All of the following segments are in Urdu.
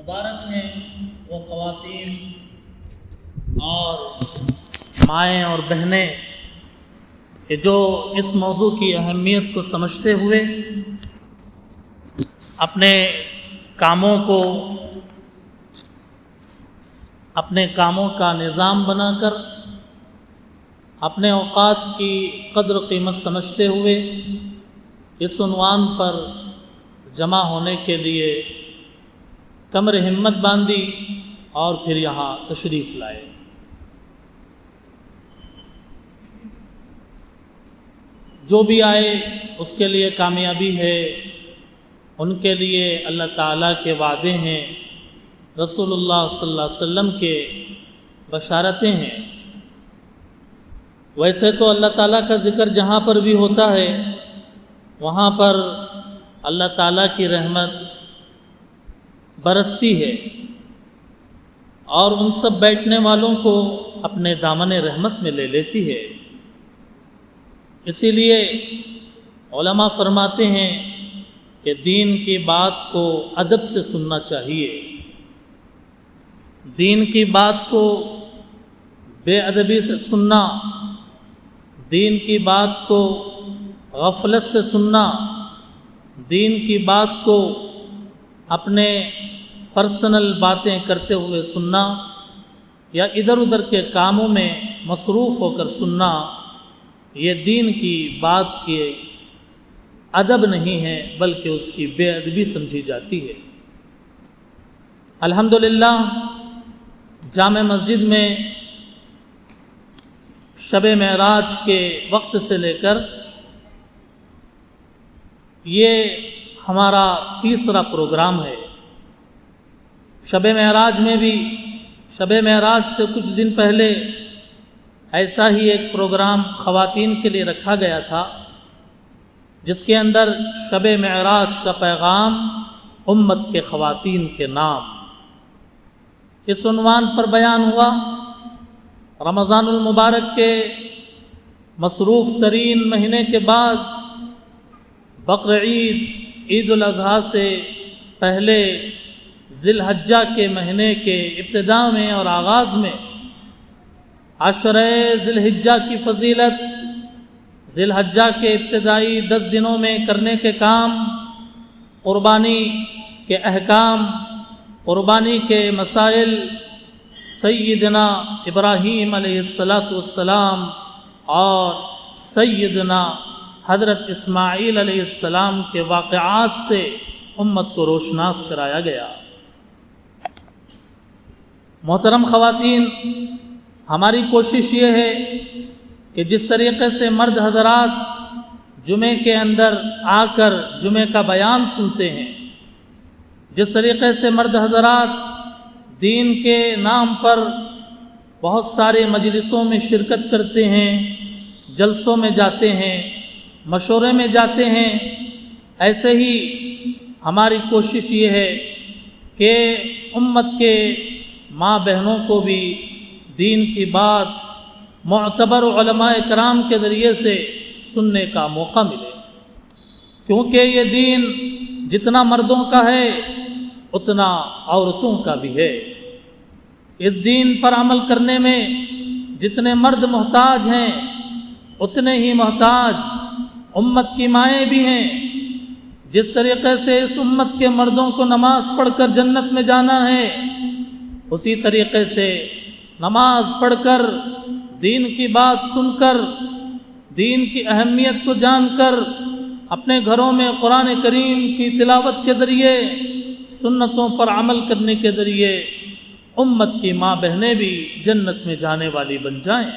مبارک ہیں وہ خواتین اور مائیں اور بہنیں کہ جو اس موضوع کی اہمیت کو سمجھتے ہوئے اپنے کاموں کا نظام بنا کر اپنے اوقات کی قدر و قیمت سمجھتے ہوئے اس عنوان پر جمع ہونے کے لیے کمر ہمت باندھی اور پھر یہاں تشریف لائے۔ جو بھی آئے اس کے لیے کامیابی ہے، ان کے لیے اللہ تعالیٰ کے وعدے ہیں، رسول اللہ صلی اللہ علیہ وسلم کے بشارتیں ہیں۔ ویسے تو اللہ تعالیٰ کا ذکر جہاں پر بھی ہوتا ہے وہاں پر اللہ تعالیٰ کی رحمت برستی ہے اور ان سب بیٹھنے والوں کو اپنے دامن رحمت میں لے لیتی ہے۔ اسی لیے علماء فرماتے ہیں کہ دین کی بات کو ادب سے سننا چاہیے، دین کی بات کو بے ادبی سے سننا، دین کی بات کو غفلت سے سننا، دین کی بات کو اپنے پرسنل باتیں کرتے ہوئے سننا یا ادھر ادھر کے کاموں میں مصروف ہو کر سننا، یہ دین کی بات کے ادب نہیں ہے بلکہ اس کی بے ادبی سمجھی جاتی ہے۔ الحمدللہ جامع مسجد میں شب معراج کے وقت سے لے کر یہ ہمارا تیسرا پروگرام ہے۔ شب معراج میں بھی شب معراج سے کچھ دن پہلے ایسا ہی ایک پروگرام خواتین کے لیے رکھا گیا تھا جس کے اندر شب معراج کا پیغام امت کے خواتین کے نام اس عنوان پر بیان ہوا۔ رمضان المبارک کے مصروف ترین مہینے کے بعد بقرعید عید الاضحیٰ سے پہلے ذی الحجہ کے مہینے کے ابتداء میں اور آغاز میں عشرہ ذی الحجہ کی فضیلت، ذی الحجہ کے ابتدائی 10 دنوں میں کرنے کے کام، قربانی کے احکام، قربانی کے مسائل، سیدنا ابراہیم علیہ السلام اور سیدنا حضرت اسماعیل علیہ السلام کے واقعات سے امت کو روشناس کرایا گیا۔ محترم خواتین، ہماری کوشش یہ ہے کہ جس طریقے سے مرد حضرات جمعے کے اندر آ کر جمعے کا بیان سنتے ہیں، جس طریقے سے مرد حضرات دین کے نام پر بہت سارے مجلسوں میں شرکت کرتے ہیں، جلسوں میں جاتے ہیں، مشورے میں جاتے ہیں، ایسے ہی ہماری کوشش یہ ہے کہ امت کے ماں بہنوں کو بھی دین کی بات معتبر علماء کرام کے ذریعے سے سننے کا موقع ملے، کیونکہ یہ دین جتنا مردوں کا ہے اتنا عورتوں کا بھی ہے۔ اس دین پر عمل کرنے میں جتنے مرد محتاج ہیں اتنے ہی محتاج امت کی مائیں بھی ہیں۔ جس طریقے سے اس امت کے مردوں کو نماز پڑھ کر جنت میں جانا ہے، اسی طریقے سے نماز پڑھ کر دین کی بات سن کر دین کی اہمیت کو جان کر اپنے گھروں میں قرآن کریم کی تلاوت کے ذریعے سنتوں پر عمل کرنے کے ذریعے امت کی ماں بہنیں بھی جنت میں جانے والی بن جائیں۔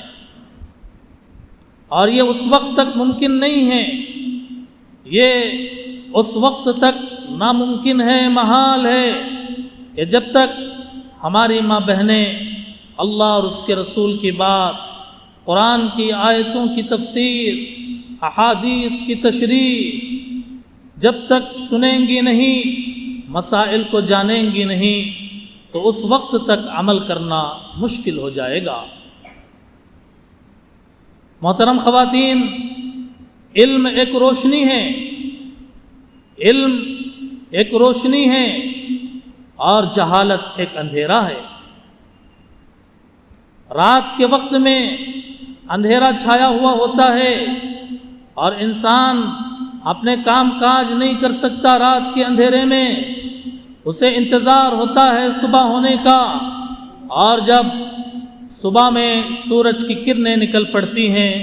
اور یہ اس وقت تک ممکن نہیں ہے، یہ اس وقت تک ناممکن ہے، محال ہے کہ جب تک ہماری ماں بہنیں اللہ اور اس کے رسول کی بات، قرآن کی آیتوں کی تفسیر، احادیث کی تشریح جب تک سنیں گی نہیں، مسائل کو جانیں گی نہیں، تو اس وقت تک عمل کرنا مشکل ہو جائے گا۔ محترم خواتین، علم ایک روشنی ہے، علم ایک روشنی ہے، اور جہالت ایک اندھیرا ہے۔ رات کے وقت میں اندھیرا چھایا ہوا ہوتا ہے اور انسان اپنے کام کاج نہیں کر سکتا رات کے اندھیرے میں، اسے انتظار ہوتا ہے صبح ہونے کا، اور جب صبح میں سورج کی کرنیں نکل پڑتی ہیں،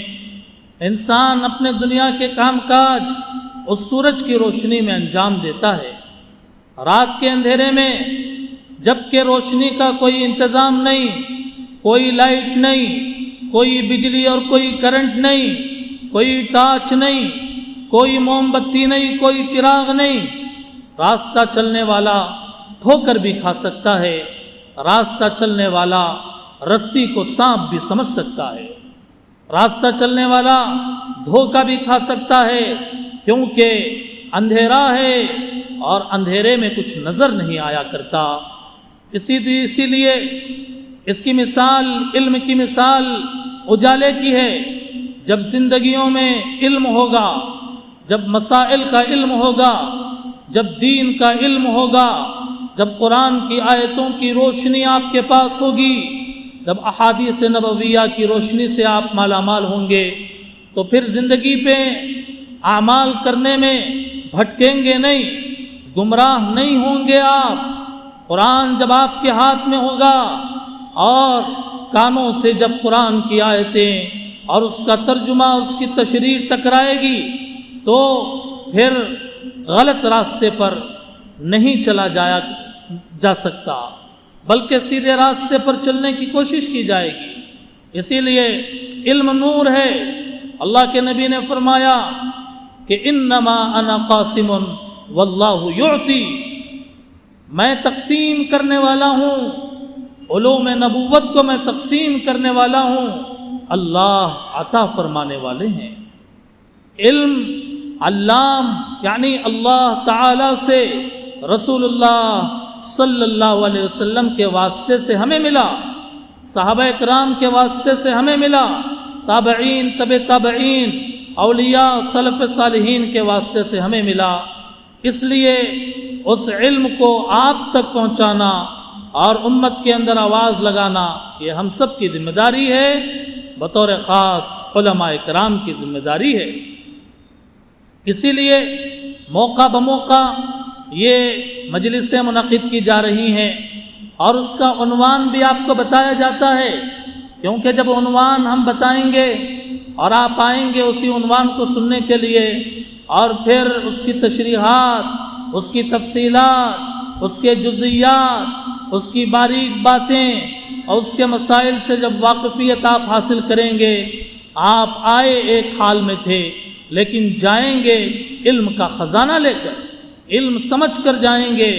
انسان اپنے دنیا کے کام کاج اس سورج کی روشنی میں انجام دیتا ہے۔ رات کے اندھیرے میں جب کہ روشنی کا کوئی انتظام نہیں، کوئی لائٹ نہیں، کوئی بجلی اور کوئی کرنٹ نہیں، کوئی ٹارچ نہیں، کوئی موم بتی نہیں، کوئی چراغ نہیں، راستہ چلنے والا ٹھوکر بھی کھا سکتا ہے، راستہ چلنے والا رسی کو سانپ بھی سمجھ سکتا ہے، راستہ چلنے والا دھوکہ بھی کھا سکتا ہے، کیونکہ اندھیرا ہے اور اندھیرے میں کچھ نظر نہیں آیا کرتا۔ اسی لیے اس کی مثال، علم کی مثال اجالے کی ہے۔ جب زندگیوں میں علم ہوگا، جب مسائل کا علم ہوگا، جب دین کا علم ہوگا، جب قرآن کی آیتوں کی روشنی آپ کے پاس ہوگی، جب احادیث نبویہ کی روشنی سے آپ مالا مال ہوں گے، تو پھر زندگی پہ اعمال کرنے میں بھٹکیں گے نہیں، گمراہ نہیں ہوں گے آپ۔ قرآن جب آپ کے ہاتھ میں ہوگا اور کانوں سے جب قرآن کی آیتیں اور اس کا ترجمہ، اس کی تشریح ٹکرائے گی، تو پھر غلط راستے پر نہیں چلا جا سکتا، بلکہ سیدھے راستے پر چلنے کی کوشش کی جائے گی۔ اسی لیے علم نور ہے۔ اللہ کے نبی نے فرمایا کہ انما انا قاسم واللہ یعطی، میں تقسیم کرنے والا ہوں، علوم نبوت کو میں تقسیم کرنے والا ہوں، اللہ عطا فرمانے والے ہیں۔ علم علام یعنی اللہ تعالی سے رسول اللہ صلی اللہ علیہ وسلم کے واسطے سے ہمیں ملا، صحابہ کرام کے واسطے سے ہمیں ملا، تابعین، تبع تابعین، اولیاء، سلف صالحین کے واسطے سے ہمیں ملا۔ اس لیے اس علم کو آپ تک پہنچانا اور امت کے اندر آواز لگانا، یہ ہم سب کی ذمہ داری ہے، بطور خاص علماء کرام کی ذمہ داری ہے۔ اسی لیے موقع بموقع یہ مجلسیں منعقد کی جا رہی ہیں اور اس کا عنوان بھی آپ کو بتایا جاتا ہے، کیونکہ جب عنوان ہم بتائیں گے اور آپ آئیں گے اسی عنوان کو سننے کے لیے، اور پھر اس کی تشریحات، اس کی تفصیلات، اس کے جزئیات، اس کی باریک باتیں اور اس کے مسائل سے جب واقفیت آپ حاصل کریں گے، آپ آئے ایک حال میں تھے لیکن جائیں گے علم کا خزانہ لے کر، علم سمجھ کر جائیں گے،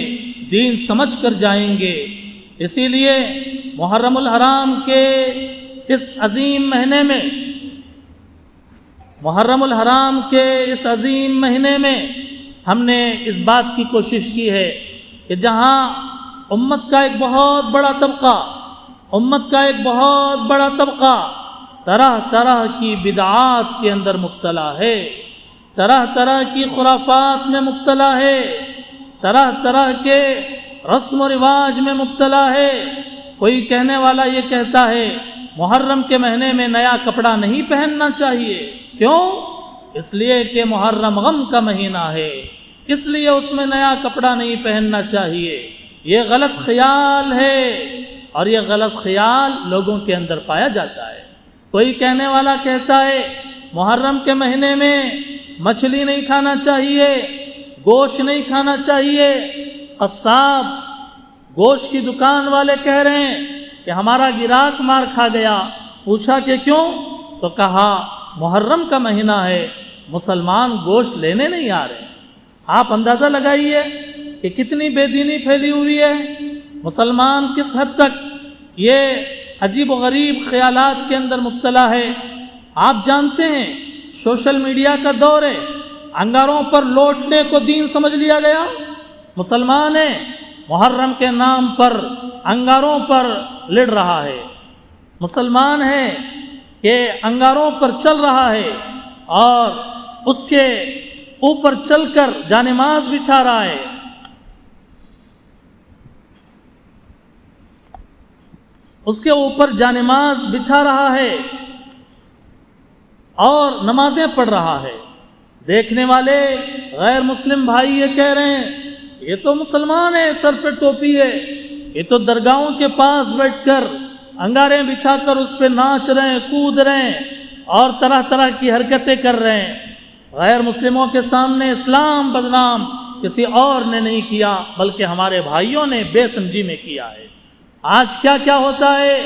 دین سمجھ کر جائیں گے۔ اسی لیے محرم الحرام کے اس عظیم مہینے میں، محرم الحرام کے اس عظیم مہینے میں ہم نے اس بات کی کوشش کی ہے کہ جہاں امت کا ایک بہت بڑا طبقہ، امت کا ایک بہت بڑا طبقہ طرح طرح کی بدعات کے اندر مبتلا ہے، طرح طرح کی خرافات میں مبتلا ہے، طرح طرح کے رسم و رواج میں مبتلا ہے۔ کوئی کہنے والا یہ کہتا ہے محرم کے مہینے میں نیا کپڑا نہیں پہننا چاہیے، کیوں؟ اس لیے کہ محرم غم کا مہینہ ہے، اس لیے اس میں نیا کپڑا نہیں پہننا چاہیے۔ یہ غلط خیال ہے اور یہ غلط خیال لوگوں کے اندر پایا جاتا ہے۔ کوئی کہنے والا کہتا ہے محرم کے مہینے میں مچھلی نہیں کھانا چاہیے، گوشت نہیں کھانا چاہیے۔ قصاب، گوشت کی دکان والے کہہ رہے ہیں کہ ہمارا گراہک مار کھا گیا۔ پوچھا کہ کیوں؟ تو کہا محرم کا مہینہ ہے، مسلمان گوشت لینے نہیں آ رہے۔ آپ اندازہ لگائیے کہ کتنی بے دینی پھیلی ہوئی ہے، مسلمان کس حد تک یہ عجیب و غریب خیالات کے اندر مبتلا ہے۔ آپ جانتے ہیں سوشل میڈیا کا دور ہے، انگاروں پر لوٹنے کو دین سمجھ لیا گیا۔ مسلمان ہے، محرم کے نام پر انگاروں پر لڑ رہا ہے، مسلمان ہے کہ انگاروں پر چل رہا ہے اور اس کے اوپر چل کر جانماز بچھا رہا ہے۔ اس کے اوپر جانماز بچھا رہا ہے اور نمازیں پڑھ رہا ہے۔ دیکھنے والے غیر مسلم بھائی یہ کہہ رہے ہیں یہ تو مسلمان ہے، سر پہ ٹوپی ہے، یہ تو درگاہوں کے پاس بیٹھ کر انگاریں بچھا کر اس پہ ناچ رہے ہیں، کود رہے ہیں اور طرح طرح کی حرکتیں کر رہے ہیں۔ غیر مسلموں کے سامنے اسلام بدنام کسی اور نے نہیں کیا بلکہ ہمارے بھائیوں نے بے سمجھی میں کیا ہے۔ آج کیا کیا ہوتا ہے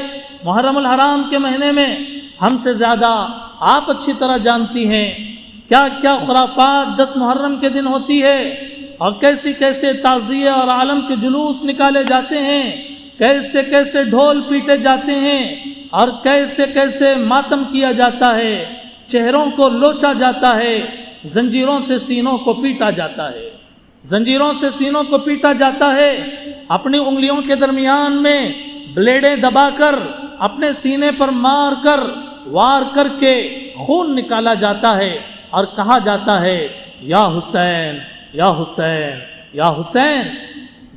محرم الحرام کے مہینے میں، ہم سے زیادہ آپ اچھی طرح جانتی ہیں کیا کیا خرافات 10 محرم کے دن ہوتی ہے، اور کیسے کیسے تعزیے اور عالم کے جلوس نکالے جاتے ہیں، کیسے کیسے ڈھول پیٹے جاتے ہیں، اور کیسے کیسے ماتم کیا جاتا ہے، چہروں کو لوچا جاتا ہے، زنجیروں سے سینوں کو پیٹا جاتا ہے، زنجیروں سے سینوں کو پیٹا جاتا ہے، اپنی انگلیوں کے درمیان میں بلیڈیں دبا کر اپنے سینے پر مار کر وار کر کے خون نکالا جاتا ہے، اور کہا جاتا ہے یا حسین یا حسین یا حسین۔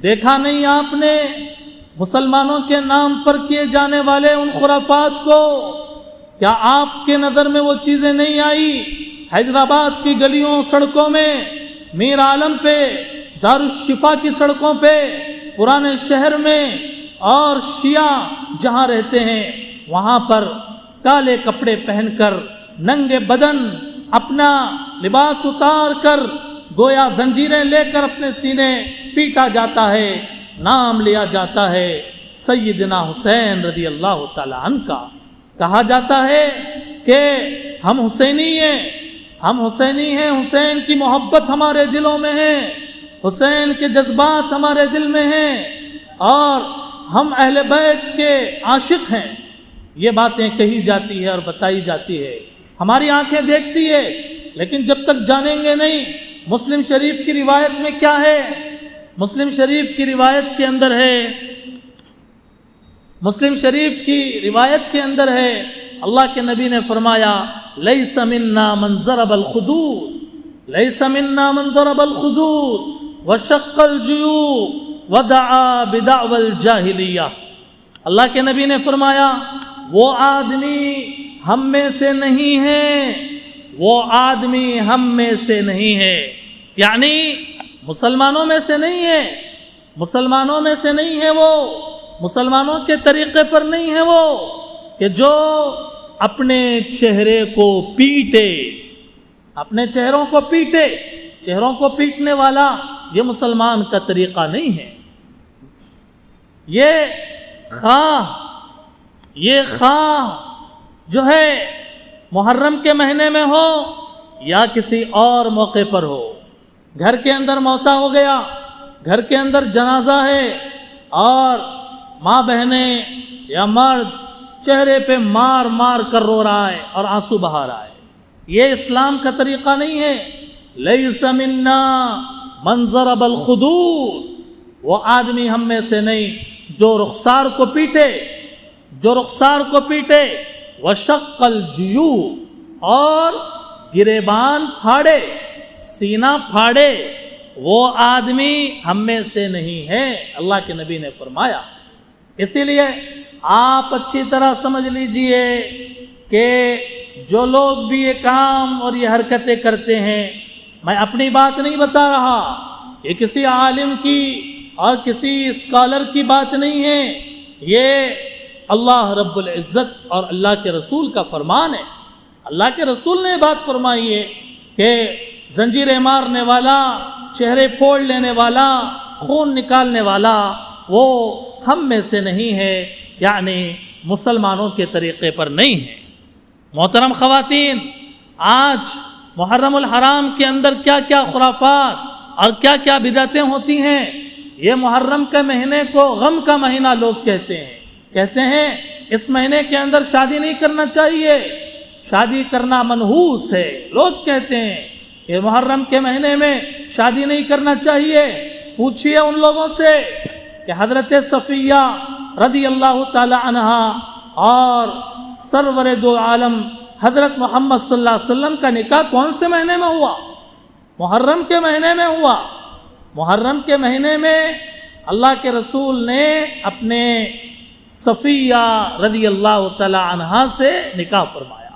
دیکھا نہیں آپ نے مسلمانوں کے نام پر کیے جانے والے ان خرافات کو؟ کیا آپ کے نظر میں وہ چیزیں نہیں آئی؟ حیدرآباد کی گلیوں سڑکوں میں، میر عالم پہ، دارالشفا کی سڑکوں پہ، پرانے شہر میں، اور شیعہ جہاں رہتے ہیں وہاں پر کالے کپڑے پہن کر ننگے بدن اپنا لباس اتار کر گویا زنجیریں لے کر اپنے سینے پیٹا جاتا ہے، نام لیا جاتا ہے سیدنا حسین رضی اللہ تعالی عنہ کا۔ کہا جاتا ہے کہ ہم حسینی ہیں، ہم حسینی ہیں، حسین کی محبت ہمارے دلوں میں ہے، حسین کے جذبات ہمارے دل میں ہیں، اور ہم اہل بیت کے عاشق ہیں۔ یہ باتیں کہی جاتی ہے اور بتائی جاتی ہے، ہماری آنکھیں دیکھتی ہے، لیکن جب تک جانیں گے نہیں۔ مسلم شریف کی روایت میں کیا ہے؟ مسلم شریف کی روایت کے اندر ہے، مسلم شریف کی روایت کے اندر ہے، اللہ کے نبی نے فرمایا لیس منا من ضرب الخدود، لیس منا من ضرب الخدود وشق الجیوب ودعا بدعوى الجاہلیہ۔ اللہ کے نبی نے فرمایا وہ آدمی ہم میں سے نہیں ہے، وہ آدمی ہم میں سے نہیں ہے، یعنی مسلمانوں میں سے نہیں ہے، مسلمانوں میں سے نہیں ہے، وہ مسلمانوں کے طریقے پر نہیں ہے وہ، کہ جو اپنے چہرے کو پیٹے، اپنے چہروں کو پیٹے۔ چہروں کو پیٹنے والا یہ مسلمان کا طریقہ نہیں ہے۔ یہ خواہ جو ہے محرم کے مہینے میں ہو یا کسی اور موقع پر ہو، گھر کے اندر موتا ہو گیا، گھر کے اندر جنازہ ہے، اور ماں بہنیں یا مرد چہرے پہ مار مار کر رو رہا ہے اور آنسو بہا رہا ہے، یہ اسلام کا طریقہ نہیں ہے۔ لیس منا من ضرب الخدود، وہ آدمی ہم میں سے نہیں جو رخسار کو پیٹے، جو رخسار کو پیٹے، وشق الجیوب، اور گریبان پھاڑے، سینہ پھاڑے، وہ آدمی ہم میں سے نہیں ہے، اللہ کے نبی نے فرمایا۔ اسی لیے آپ اچھی طرح سمجھ لیجئے کہ جو لوگ بھی یہ کام اور یہ حرکتیں کرتے ہیں، میں اپنی بات نہیں بتا رہا، یہ کسی عالم کی اور کسی اسکالر کی بات نہیں ہے، یہ اللہ رب العزت اور اللہ کے رسول کا فرمان ہے۔ اللہ کے رسول نے بات فرمائی ہے کہ زنجیریں مارنے والا، چہرے پھوڑ لینے والا، خون نکالنے والا وہ ہم میں سے نہیں ہے، یعنی مسلمانوں کے طریقے پر نہیں ہے۔ محترم خواتین، آج محرم الحرام کے اندر کیا کیا خرافات اور کیا کیا بدعتیں ہوتی ہیں۔ یہ محرم کے مہینے کو غم کا مہینہ لوگ کہتے ہیں اس مہینے کے اندر شادی نہیں کرنا چاہیے، شادی کرنا منحوس ہے۔ لوگ کہتے ہیں کہ محرم کے مہینے میں شادی نہیں کرنا چاہیے۔ پوچھئے ان لوگوں سے کہ حضرت صفیہ رضی اللہ تعالی عنہا اور سرور دو عالم حضرت محمد صلی اللہ علیہ وسلم کا نکاح کون سے مہینے میں ہوا؟ محرم کے مہینے میں ہوا۔ محرم کے مہینے میں اللہ کے رسول نے اپنے صفیہ رضی اللہ تعالی عنہا سے نکاح فرمایا۔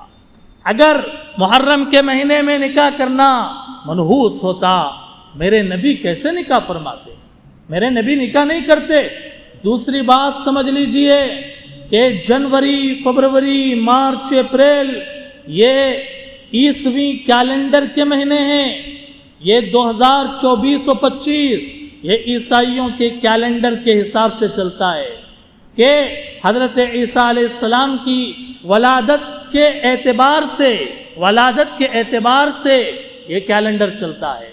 اگر محرم کے مہینے میں نکاح کرنا منحوس ہوتا، میرے نبی کیسے نکاح فرماتے؟ میرے نبی نکاح نہیں کرتے۔ دوسری بات سمجھ لیجئے کہ جنوری، فروری، مارچ، اپریل یہ عیسوی کیلنڈر کے مہینے ہیں، یہ 2024 و 25 یہ عیسائیوں کے کیلنڈر کے حساب سے چلتا ہے کہ حضرت عیسیٰ علیہ السلام کی ولادت کے اعتبار سے یہ کیلنڈر چلتا ہے۔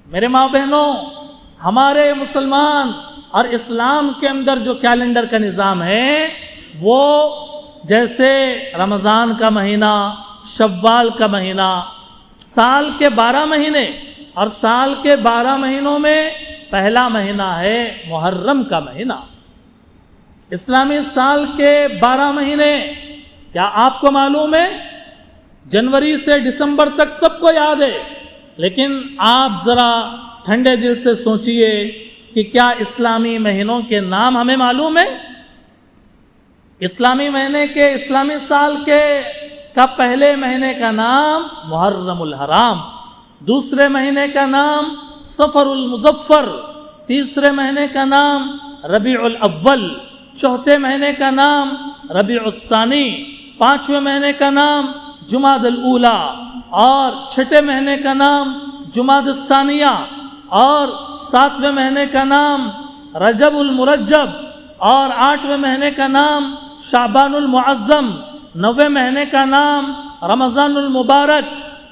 میرے ماں بہنوں، ہمارے مسلمان اور اسلام کے اندر جو کیلنڈر کا نظام ہے وہ جیسے رمضان کا مہینہ، شوال کا مہینہ، سال کے 12 مہینے، اور سال کے 12 مہینوں میں پہلا مہینہ ہے محرم کا مہینہ۔ اسلامی سال کے 12 مہینے کیا آپ کو معلوم ہے؟ جنوری سے دسمبر تک سب کو یاد ہے، لیکن آپ ذرا ٹھنڈے دل سے سوچئے کہ کیا اسلامی مہینوں کے نام ہمیں معلوم ہے؟ اسلامی مہینے کے، اسلامی سال کے کا پہلے مہینے کا نام محرم الحرام، دوسرے مہینے کا نام صفر المظفر، تیسرے مہینے کا نام ربیع الاول، چوتھے مہینے کا نام ربیع الثانی، پانچویں مہینے کا نام جمادی الاولیٰ، اور چھٹے مہینے کا نام جمادی الثانیہ، اور ساتویں مہینے کا نام رجب المرجب، اور آٹھویں مہینے کا نام شعبان المعظم، نویں مہینے کا نام رمضان المبارک،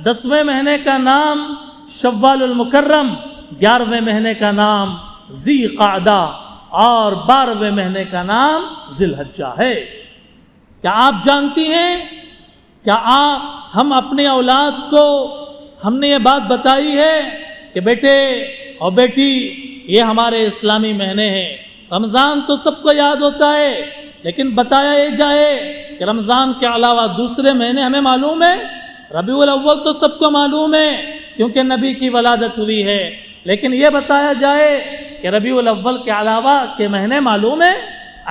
10ویں مہینے کا نام شوال المکرم، 11ویں مہینے کا نام ذی قعدہ، اور 12ویں مہینے کا نام ذی الحجہ ہے۔ کیا آپ جانتی ہیں، کیا ہم اپنی اولاد کو ہم نے یہ بات بتائی ہے کہ بیٹے اور بیٹی یہ ہمارے اسلامی مہینے ہیں؟ رمضان تو سب کو یاد ہوتا ہے، لیکن بتایا یہ جائے کہ رمضان کے علاوہ دوسرے مہینے ہمیں معلوم ہے؟ ربیع الاول تو سب کو معلوم ہے کیونکہ نبی کی ولادت ہوئی ہے، لیکن یہ بتایا جائے کہ ربیع الاول کے علاوہ کے مہینے معلوم ہے؟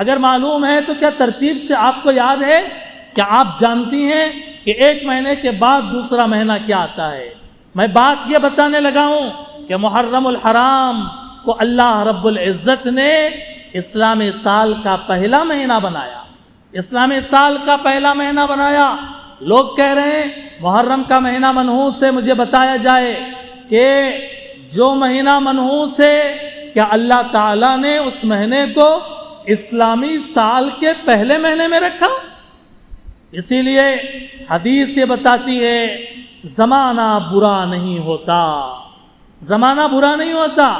اگر معلوم ہے تو کیا ترتیب سے آپ کو یاد ہے؟ کیا آپ جانتی ہیں کہ ایک مہینے کے بعد دوسرا مہینہ کیا آتا ہے؟ میں بات یہ بتانے لگا ہوں کہ محرم الحرام کو اللہ رب العزت نے اسلامی سال کا پہلا مہینہ بنایا، اسلامی سال کا پہلا مہینہ بنایا۔ لوگ کہہ رہے ہیں محرم کا مہینہ منحوس ہے، مجھے بتایا جائے کہ جو مہینہ منحوس ہے کیا اللہ تعالیٰ نے اس مہینے کو اسلامی سال کے پہلے مہینے میں رکھا؟ اسی لیے حدیث یہ بتاتی ہے زمانہ برا نہیں ہوتا، زمانہ برا نہیں ہوتا۔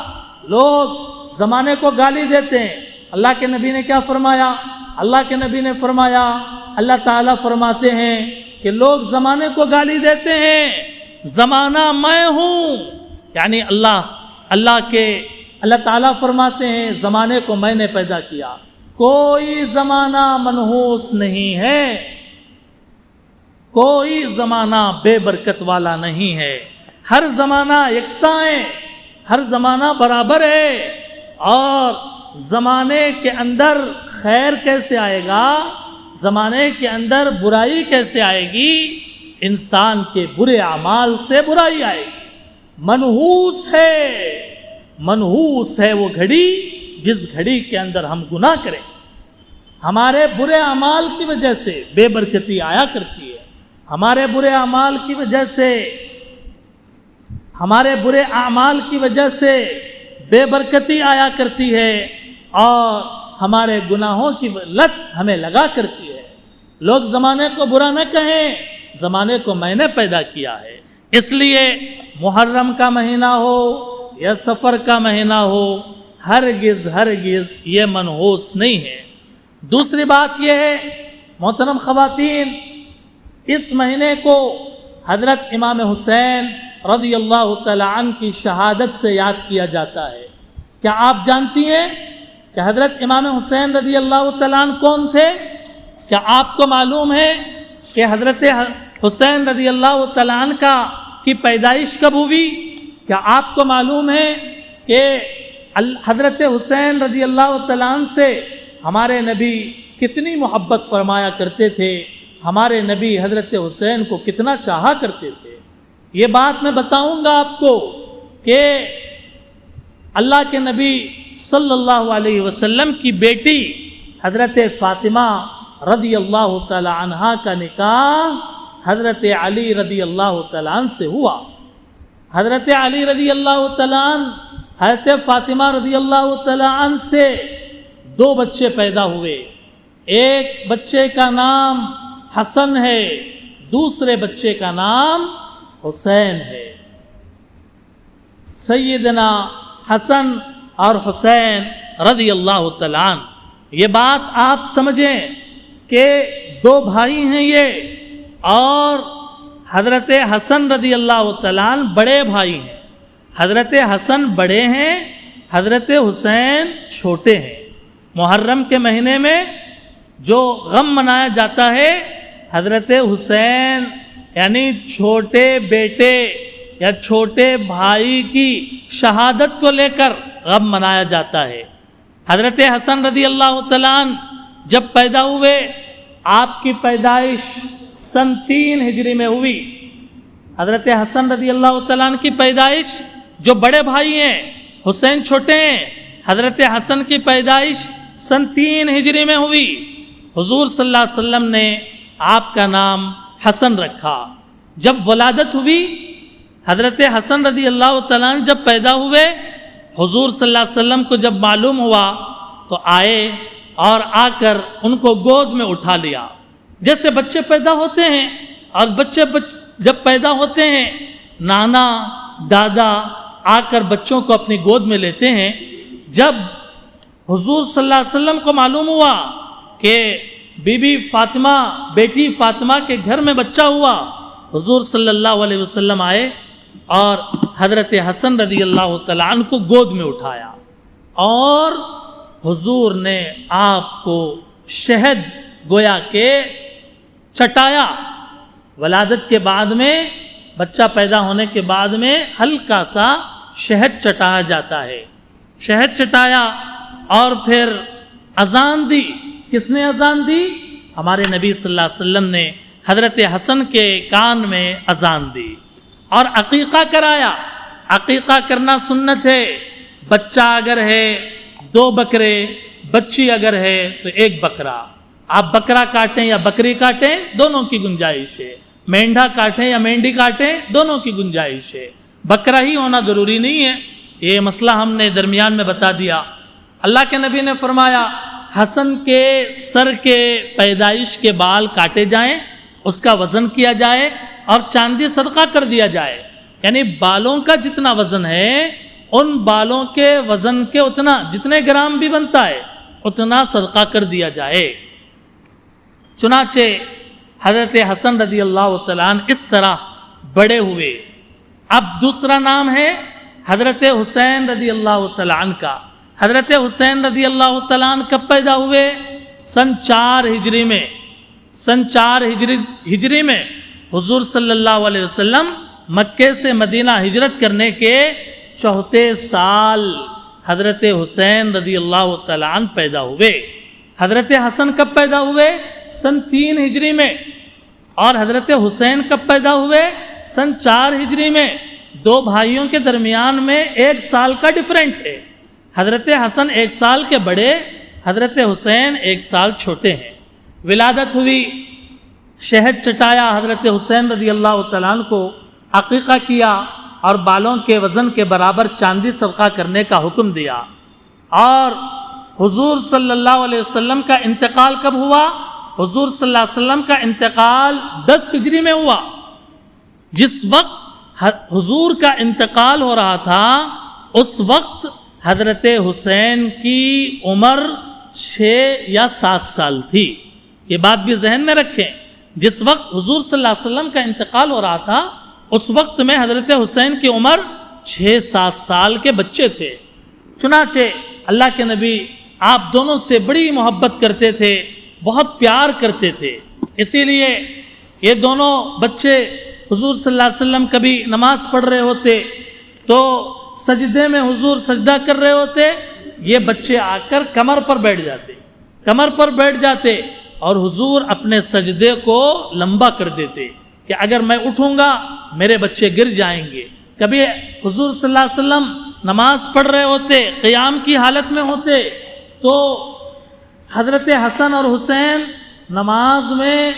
لوگ زمانے کو گالی دیتے ہیں۔ اللہ کے نبی نے کیا فرمایا؟ اللہ کے نبی نے فرمایا، اللہ تعالیٰ فرماتے ہیں کہ لوگ زمانے کو گالی دیتے ہیں، زمانہ میں ہوں، یعنی اللہ تعالیٰ فرماتے ہیں زمانے کو میں نے پیدا کیا، کوئی زمانہ منحوس نہیں ہے، کوئی زمانہ بے برکت والا نہیں ہے، ہر زمانہ یکساں ہے، ہر زمانہ برابر ہے۔ اور زمانے کے اندر خیر کیسے آئے گا، زمانے کے اندر برائی کیسے آئے گی؟ انسان کے برے اعمال سے برائی آئے گی۔ منحوس ہے وہ گھڑی جس گھڑی کے اندر ہم گناہ کریں، ہمارے برے اعمال کی وجہ سے بے برکتی آیا کرتی ہے، ہمارے برے اعمال کی وجہ سے بے برکتی آیا کرتی ہے، اور ہمارے گناہوں کی لت ہمیں لگا کرتی ہے۔ لوگ زمانے کو برا نہ کہیں، زمانے کو میں نے پیدا کیا ہے۔ اس لیے محرم کا مہینہ ہو یا سفر کا مہینہ ہو، ہرگز یہ منحوس نہیں ہے۔ دوسری بات یہ ہے محترم خواتین، اس مہینے کو حضرت امام حسین رضی اللہ تعالی عنہ کی شہادت سے یاد کیا جاتا ہے۔ کیا آپ جانتی ہیں کہ حضرت امام حسین رضی اللہ تعالیٰ عنہ کون تھے؟ کیا آپ کو معلوم ہے کہ حضرت حسین رضی اللہ تعالیٰ عنہ کی پیدائش کب ہوئی؟ کیا آپ کو معلوم ہے کہ حضرت حسین رضی اللہ تعالیٰ عنہ سے ہمارے نبی کتنی محبت فرمایا کرتے تھے، ہمارے نبی حضرت حسین کو کتنا چاہا کرتے تھے۔ یہ بات میں بتاؤں گا آپ کو کہ اللہ کے نبی صلی اللہ علیہ وسلم کی بیٹی حضرت فاطمہ رضی اللہ تعالی عنہا کا نکاح حضرت علی رضی اللہ تعالیٰ عنہ سے ہوا۔ حضرت علی رضی اللہ تعالیٰ عنہ حضرت فاطمہ رضی اللہ تعالیٰ عنہ سے 2 بچے پیدا ہوئے۔ ایک بچے کا نام حسن ہے، دوسرے بچے کا نام حسین ہے۔ سیدنا حسن اور حسین رضی اللہ تعالیٰ عنہ، یہ بات آپ سمجھیں کہ 2 بھائی ہیں یہ، اور حضرت حسن رضی اللہ تعالیٰ عنہ بڑے بھائی ہیں۔ حضرت حسن بڑے ہیں، حضرت حسین چھوٹے ہیں۔ محرم کے مہینے میں جو غم منایا جاتا ہے، حضرت حسین یعنی چھوٹے بیٹے یا چھوٹے بھائی کی شہادت کو لے کر غم منایا جاتا ہے۔ حضرت حسن رضی اللہ تعالیٰ عنہ جب پیدا ہوئے، آپ کی پیدائش سن 3 ہجری میں ہوئی۔ حضرت حسن رضی اللہ تعالیٰ عنہ کی پیدائش، جو بڑے بھائی ہیں حسین چھوٹے ہیں، حضرت حسن کی پیدائش سن 3 ہجری میں ہوئی۔ حضور صلی اللہ علیہ وسلم نے آپ کا نام حسن رکھا۔ جب ولادت ہوئی، حضرت حسن رضی اللہ تعالیٰ عنہ جب پیدا ہوئے، حضور صلی اللہ علیہ وسلم کو جب معلوم ہوا تو آئے اور آ کر ان کو گود میں اٹھا لیا۔ جیسے بچے پیدا ہوتے ہیں، اور بچے جب پیدا ہوتے ہیں، نانا دادا آ کر بچوں کو اپنی گود میں لیتے ہیں۔ جب حضور صلی اللہ علیہ وسلم کو معلوم ہوا کہ بی بی فاطمہ، بیٹی فاطمہ کے گھر میں بچہ ہوا، حضور صلی اللہ علیہ وسلم آئے اور حضرت حسن رضی اللہ تعالیٰ عنہ کو گود میں اٹھایا، اور حضور نے آپ کو شہد گویا کہ چٹایا۔ ولادت کے بعد میں، بچہ پیدا ہونے کے بعد میں ہلکا سا شہد چٹایا جاتا ہے۔ شہد چٹایا اور پھر اذان دی۔ کس نے اذان دی؟ ہمارے نبی صلی اللہ علیہ وسلم نے حضرت حسن کے کان میں اذان دی اور عقیقہ کرایا۔ عقیقہ کرنا سنت ہے۔ بچہ اگر ہے 2 بکرے، بچی اگر ہے تو 1 بکرا۔ آپ بکرا کاٹیں یا بکری کاٹیں، دونوں کی گنجائش ہے۔ مینڈھا کاٹیں یا مینڈی کاٹیں، دونوں کی گنجائش ہے۔ بکرا ہی ہونا ضروری نہیں ہے، یہ مسئلہ ہم نے درمیان میں بتا دیا۔ اللہ کے نبی نے فرمایا حسن کے سر کے پیدائش کے بال کاٹے جائیں، اس کا وزن کیا جائے اور چاندی صدقہ کر دیا جائے۔ یعنی بالوں کا جتنا وزن ہے، ان بالوں کے وزن کے اتنا، جتنے گرام بھی بنتا ہے اتنا صدقہ کر دیا جائے۔ چنانچہ حضرت حسن رضی اللہ تعالیٰ عنہ اس طرح بڑے ہوئے۔ اب دوسرا نام ہے حضرت حسین رضی اللہ تعالیٰ عنہ کا۔ حضرت حسین رضی اللہ تعالیٰ عنہ کب پیدا ہوئے؟ سن 4 ہجری میں۔ سن 4 ہجری میں حضور صلی اللہ علیہ وسلم مکے سے مدینہ ہجرت کرنے کے 4 سال حضرت حسین رضی اللہ تعالیٰ عنہ پیدا ہوئے۔ حضرت حسن کب پیدا ہوئے؟ سن 3 ہجری میں۔ اور حضرت حسین کب پیدا ہوئے؟ سن 4 ہجری میں۔ 2 بھائیوں کے درمیان میں 1 سال کا ڈیفرنٹ ہے۔ حضرت حسن 1 سال کے بڑے، حضرت حسین 1 سال چھوٹے ہیں۔ ولادت ہوئی، شہد چٹایا حضرت حسین رضی اللہ تعالیٰ عنہ کو، عقیقہ کیا اور بالوں کے وزن کے برابر چاندی صدقہ کرنے کا حکم دیا۔ اور حضور صلی اللہ علیہ وسلم کا انتقال کب ہوا؟ حضور صلی اللہ علیہ وسلم کا انتقال 10 ہجری میں ہوا۔ جس وقت حضور کا انتقال ہو رہا تھا، اس وقت حضرت حسین کی عمر 6 یا 7 سال تھی۔ یہ بات بھی ذہن میں رکھیں، جس وقت حضور صلی اللہ علیہ وسلم کا انتقال ہو رہا تھا، اس وقت میں حضرت حسین کی عمر 6-7 سال کے بچے تھے۔ چنانچہ اللہ کے نبی آپ دونوں سے بڑی محبت کرتے تھے، بہت پیار کرتے تھے۔ اسی لیے یہ دونوں بچے حضور صلی اللہ علیہ وسلم کبھی نماز پڑھ رہے ہوتے تو سجدے میں حضور سجدہ کر رہے ہوتے، یہ بچے آ کر کمر پر بیٹھ جاتے، کمر پر بیٹھ جاتے اور حضور اپنے سجدے کو لمبا کر دیتے کہ اگر میں اٹھوں گا میرے بچے گر جائیں گے۔ کبھی حضور صلی اللہ علیہ وسلم نماز پڑھ رہے ہوتے، قیام کی حالت میں ہوتے، تو حضرت حسن اور حسین نماز میں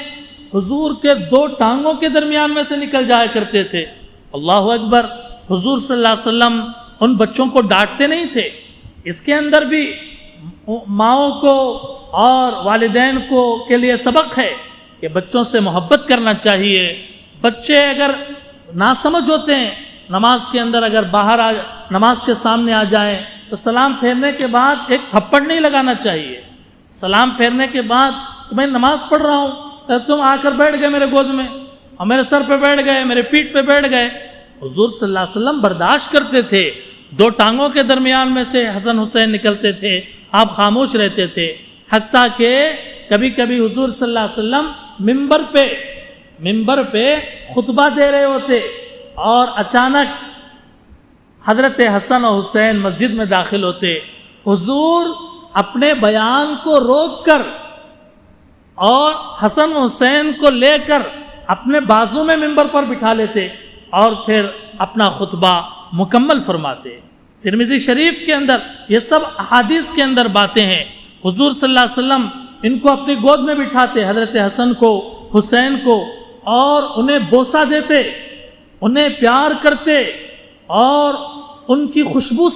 حضور کے 2 ٹانگوں کے درمیان میں سے نکل جایا کرتے تھے۔ اللہ اکبر۔ حضور صلی اللہ علیہ وسلم ان بچوں کو ڈانٹتے نہیں تھے۔ اس کے اندر بھی ماؤں کو اور والدین کو کے لیے سبق ہے کہ بچوں سے محبت کرنا چاہیے۔ بچے اگر ناسمجھ ہوتے ہیں، نماز کے اندر اگر باہر نماز کے سامنے آ جائیں تو سلام پھیرنے کے بعد ایک تھپڑ نہیں لگانا چاہیے۔ سلام پھیرنے کے بعد میں نماز پڑھ رہا ہوں تو تم آ کر بیٹھ گئے میرے گود میں اور میرے سر پہ بیٹھ گئے، میرے پیٹھ پہ بیٹھ گئے۔ حضور صلی اللہ علیہ وسلم برداشت کرتے تھے۔ 2 ٹانگوں کے درمیان میں سے حسن حسین نکلتے تھے، آپ خاموش رہتے تھے۔ حتیٰ کہ کبھی کبھی حضور صلی اللہ علیہ وسلم ممبر پہ خطبہ دے رہے ہوتے اور اچانک حضرت حسن اور حسین مسجد میں داخل ہوتے۔ حضور اپنے بیان کو روک کر اور حسن حسین کو لے کر اپنے بازو میں ممبر پر بٹھا لیتے اور پھر اپنا خطبہ مکمل فرماتے۔ ترمذی شریف کے اندر یہ سب احادیث کے اندر باتیں ہیں۔ حضور صلی اللہ علیہ وسلم ان کو اپنی گود میں بٹھاتے، حضرت حسن کو، حسین کو، اور انہیں بوسہ دیتے، انہیں پیار کرتے اور ان کی خوشبو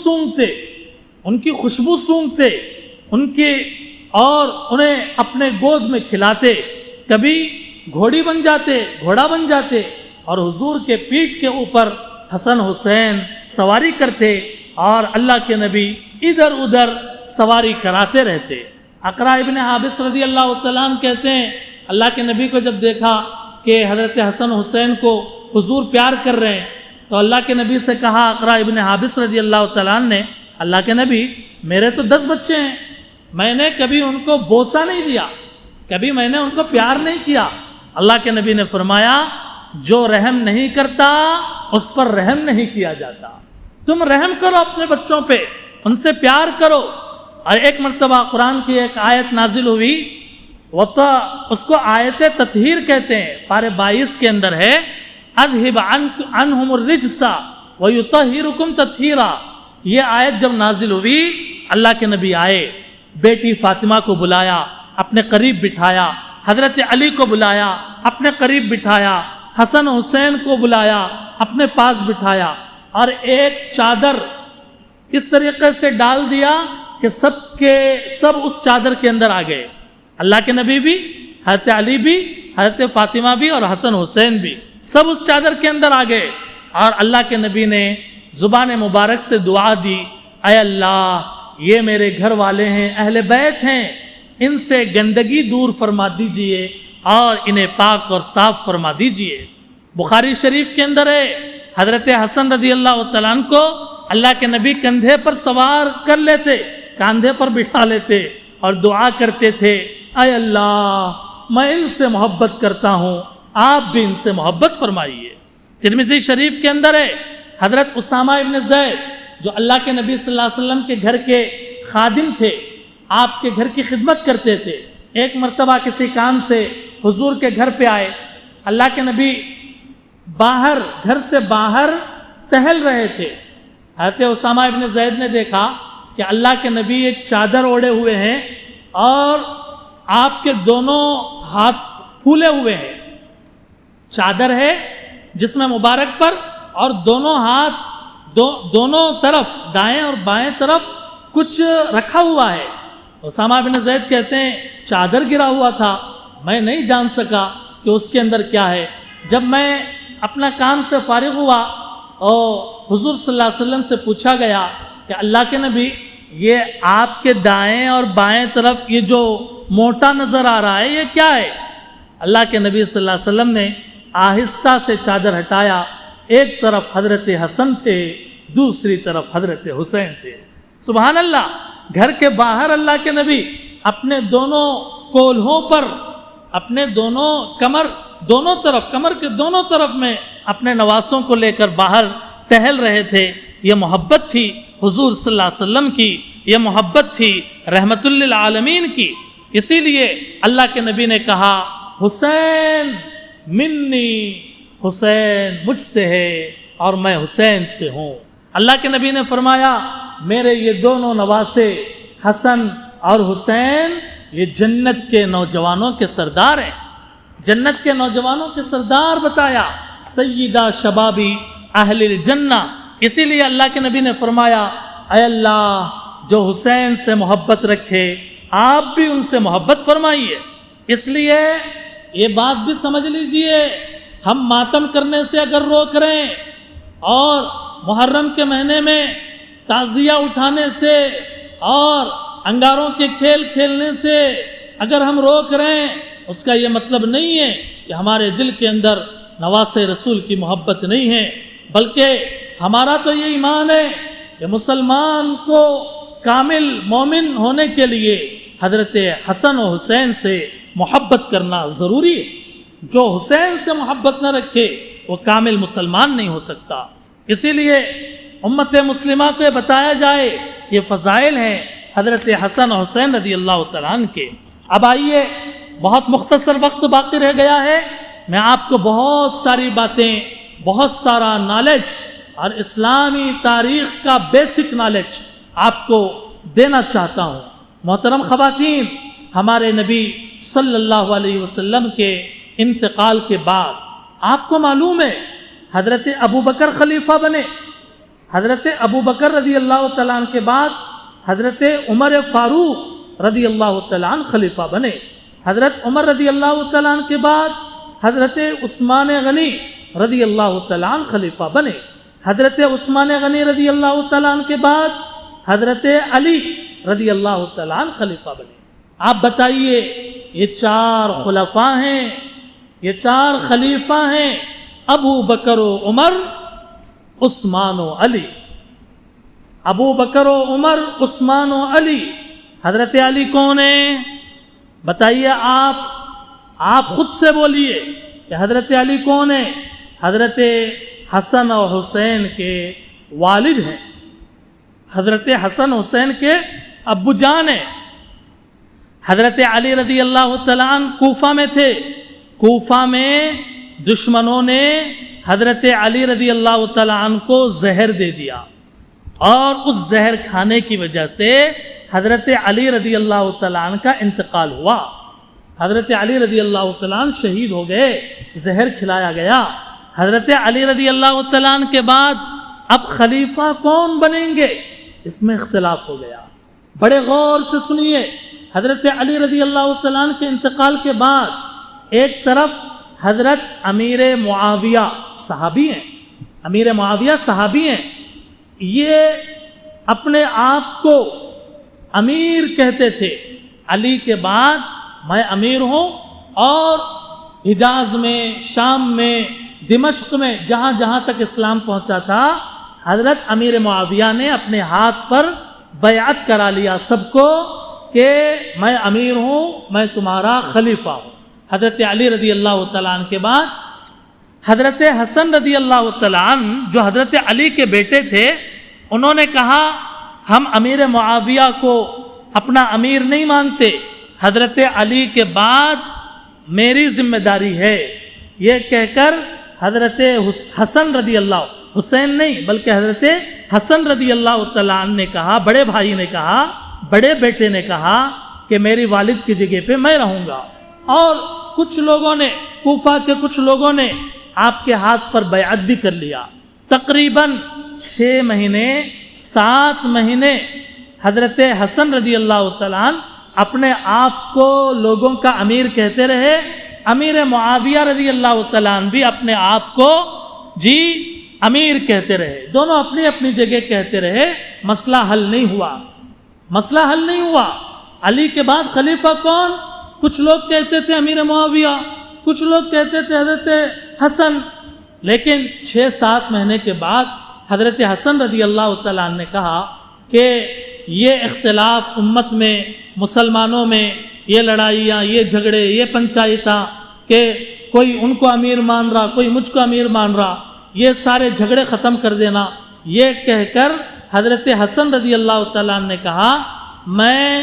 سونگتے اور انہیں اپنے گود میں کھلاتے۔ کبھی گھوڑا بن جاتے اور حضور کے پیٹھ کے اوپر حسن حسین سواری کرتے اور اللہ کے نبی ادھر ادھر سواری کراتے رہتے۔ اقرا ابن حابس رضی اللہ تعالیٰ عنہ کہتے ہیں اللہ کے نبی کو جب دیکھا کہ حضرت حسن حسین کو حضور پیار کر رہے ہیں تو اللہ کے نبی سے کہا اقرا ابن حابس رضی اللہ تعالیٰ عنہ نے، اللہ کے نبی میرے تو 10 بچے ہیں، میں نے کبھی ان کو بوسہ نہیں دیا، کبھی میں نے ان کو پیار نہیں کیا۔ اللہ کے نبی نے فرمایا جو رحم نہیں کرتا اس پر رحم نہیں کیا جاتا۔ تم رحم کرو اپنے بچوں پہ، ان سے پیار کرو۔ اور ایک مرتبہ قرآن کی ایک آیت نازل ہوئی، اس کو آیت تطہیر کہتے ہیں، پارے 22 کے اندر ہے، اذهب عنهم الرجس ويطهركم تطہیرا۔ یہ آیت جب نازل ہوئی اللہ کے نبی آئے، بیٹی فاطمہ کو بلایا، اپنے قریب بٹھایا، حضرت علی کو بلایا، اپنے قریب بٹھایا، حسن حسین کو بلایا، اپنے پاس بٹھایا، اور ایک چادر اس طریقے سے ڈال دیا کہ سب اس چادر کے اندر آ گئے۔ اللہ کے نبی بھی، حضرت علی بھی، حضرت فاطمہ بھی اور حسن حسین بھی، سب اس چادر کے اندر آ گئے۔ اور اللہ کے نبی نے زبان مبارک سے دعا دی، اے اللہ یہ میرے گھر والے ہیں، اہل بیت ہیں، ان سے گندگی دور فرما دیجئے اور انہیں پاک اور صاف فرما دیجئے۔ بخاری شریف کے اندر ہے، حضرت حسن رضی اللہ تعالیٰ عنہ کو اللہ کے نبی کندھے پر سوار کر لیتے، کاندھے پر بٹھا لیتے اور دعا کرتے تھے، اے اللہ میں ان سے محبت کرتا ہوں، آپ بھی ان سے محبت فرمائیے۔ ترمذی شریف کے اندر ہے، حضرت اسامہ ابن زید جو اللہ کے نبی صلی اللہ علیہ وسلم کے گھر کے خادم تھے، آپ کے گھر کی خدمت کرتے تھے، ایک مرتبہ کسی کام سے حضور کے گھر پہ آئے۔ اللہ کے نبی گھر سے باہر ٹہل رہے تھے۔ حضرت اسامہ ابن زید نے دیکھا کہ اللہ کے نبی ایک چادر اوڑھے ہوئے ہیں اور آپ کے دونوں ہاتھ پھولے ہوئے ہیں، چادر ہے جسم مبارک پر اور دونوں ہاتھ دونوں طرف دائیں اور بائیں طرف کچھ رکھا ہوا ہے۔ اسامہ بن زید کہتے ہیں چادر گرا ہوا تھا، میں نہیں جان سکا کہ اس کے اندر کیا ہے۔ جب میں اپنا کام سے فارغ ہوا اور حضور صلی اللہ علیہ وسلم سے پوچھا گیا کہ اللہ کے نبی یہ آپ کے دائیں اور بائیں طرف یہ جو موٹا نظر آ رہا ہے یہ کیا ہے؟ اللہ کے نبی صلی اللہ علیہ وسلم نے آہستہ سے چادر ہٹایا، ایک طرف حضرت حسن تھے، دوسری طرف حضرت حسین تھے۔ سبحان اللہ، گھر کے باہر اللہ کے نبی اپنے دونوں کولہوں پر، اپنے دونوں کمر کے دونوں طرف میں اپنے نواسوں کو لے کر باہر ٹہل رہے تھے۔ یہ محبت تھی حضور صلی اللہ علیہ وسلم کی، یہ محبت تھی رحمت للعالمین کی۔ اسی لیے اللہ کے نبی نے کہا حسین منی، حسین مجھ سے ہے اور میں حسین سے ہوں۔ اللہ کے نبی نے فرمایا میرے یہ دونوں نواسے حسن اور حسین یہ جنت کے نوجوانوں کے سردار ہیں، جنت کے نوجوانوں کے سردار بتایا، سیدہ شبابی اہل الجنہ۔ اسی لیے اللہ کے نبی نے فرمایا اے اللہ جو حسین سے محبت رکھے آپ بھی ان سے محبت فرمائیے۔ اس لیے یہ بات بھی سمجھ لیجئے، ہم ماتم کرنے سے اگر روک رہے ہیں اور محرم کے مہینے میں تعزیہ اٹھانے سے اور انگاروں کے کھیل کھیلنے سے اگر ہم روک رہے ہیں، اس کا یہ مطلب نہیں ہے کہ ہمارے دل کے اندر نواسے رسول کی محبت نہیں ہے، بلکہ ہمارا تو یہ ایمان ہے کہ مسلمان کو کامل مومن ہونے کے لیے حضرت حسن و حسین سے محبت کرنا ضروری ہے۔ جو حسین سے محبت نہ رکھے وہ کامل مسلمان نہیں ہو سکتا۔ اسی لیے امت مسلمہ کو بتایا جائے یہ فضائل ہیں حضرت حسن و حسین رضی اللہ تعالیٰ عنہ کے۔ اب آئیے، بہت مختصر وقت باقی رہ گیا ہے، میں آپ کو بہت ساری باتیں، بہت سارا نالج اور اسلامی تاریخ کا بیسک نالج آپ کو دینا چاہتا ہوں۔ محترم خواتین، ہمارے نبی صلی اللہ علیہ وسلم کے انتقال کے بعد آپ کو معلوم ہے حضرت ابوبکر خلیفہ بنے، حضرت ابوبکر رضی اللہ تعالیٰ عنہ کے بعد حضرت عمر فاروق رضی اللہ تعالیٰ عنہ خلیفہ بنے، حضرت عمر رضی اللہ تعالیٰ عنہ کے بعد حضرت عثمان غنی رضی اللہ تعالیٰ عنہ خلیفہ بنے، حضرت عثمان غنی رضی اللہ تعالیٰ عنہ کے بعد حضرت علی رضی اللہ تعالیٰ عنہ خلیفہ بنے۔ آپ بتائیے یہ چار خلفاء ہیں، یہ چار خلیفہ ہیں، ابو بکر و عمر، عثمان و علی، ابو بکر و عمر، عثمان و علی۔ حضرت علی کون ہیں بتائیے؟ آپ خود سے بولیے کہ حضرت علی کون ہیں؟ حضرت حسن و حسین کے والد ہیں، حضرت حسن حسین کے ابو جان ہیں۔ حضرت علی رضی اللہ تعالیٰ عنہ کوفہ میں تھے، کوفہ میں دشمنوں نے حضرت علی رضی اللہ تعالیٰ عنہ کو زہر دے دیا، اور اس زہر کھانے کی وجہ سے حضرت علی رضی اللہ تعالیٰ عنہ کا انتقال ہوا، حضرت علی رضی اللہ تعالیٰ عنہ شہید ہو گئے، زہر کھلایا گیا۔ حضرت علی رضی اللہ تعالیٰ عنہ کے بعد اب خلیفہ کون بنیں گے اس میں اختلاف ہو گیا۔ بڑے غور سے سنیے، حضرت علی رضی اللہ تعالیٰ عنہ کے انتقال کے بعد ایک طرف حضرت امیر معاویہ صحابی ہیں، امیر معاویہ صحابی ہیں، یہ اپنے آپ کو امیر کہتے تھے، علی کے بعد میں امیر ہوں، اور حجاز میں، شام میں، دمشق میں جہاں جہاں تک اسلام پہنچا تھا، حضرت امیر معاویہ نے اپنے ہاتھ پر بیعت کرا لیا سب کو کہ میں امیر ہوں، میں تمہارا خلیفہ ہوں۔ حضرت علی رضی اللہ تعالیٰ عنہ کے بعد حضرت حسن رضی اللہ تعالیٰ عنہ جو حضرت علی کے بیٹے تھے، انہوں نے کہا ہم امیر معاویہ کو اپنا امیر نہیں مانتے، حضرت علی کے بعد میری ذمہ داری ہے۔ یہ کہہ کر حضرت حسن رضی اللہ، حسین نہیں بلکہ حضرت حسن رضی اللہ تعالیٰ عنہ نے کہا، بڑے بھائی نے کہا، بڑے بیٹے نے کہا کہ میری والد کی جگہ پہ میں رہوں گا، اور کچھ لوگوں نے، کوفہ کے کچھ لوگوں نے آپ کے ہاتھ پر بیعت بھی کر لیا۔ تقریباً 6 مہینے 7 مہینے حضرت حسن رضی اللہ تعالیٰ عنہ اپنے آپ کو لوگوں کا امیر کہتے رہے، امیر معاویہ رضی اللہ تعالیٰ عنہ بھی اپنے آپ کو امیر کہتے رہے، دونوں اپنی اپنی جگہ کہتے رہے، مسئلہ حل نہیں ہوا، مسئلہ حل نہیں ہوا۔ علی کے بعد خلیفہ کون؟ کچھ لوگ کہتے تھے امیر معاویہ، کچھ لوگ کہتے تھے حضرت حسن، لیکن 6-7 مہینے کے بعد حضرت حسن رضی اللہ تعالیٰ عنہ نے کہا کہ یہ اختلاف امت میں، مسلمانوں میں، یہ لڑائیاں، یہ جھگڑے، یہ پنچایتاں کہ کوئی ان کو امیر مان رہا، کوئی مجھ کو امیر مان رہا، یہ سارے جھگڑے ختم کر دینا۔ یہ کہہ کر حضرت حسن رضی اللہ تعالیٰ عنہ نے کہا میں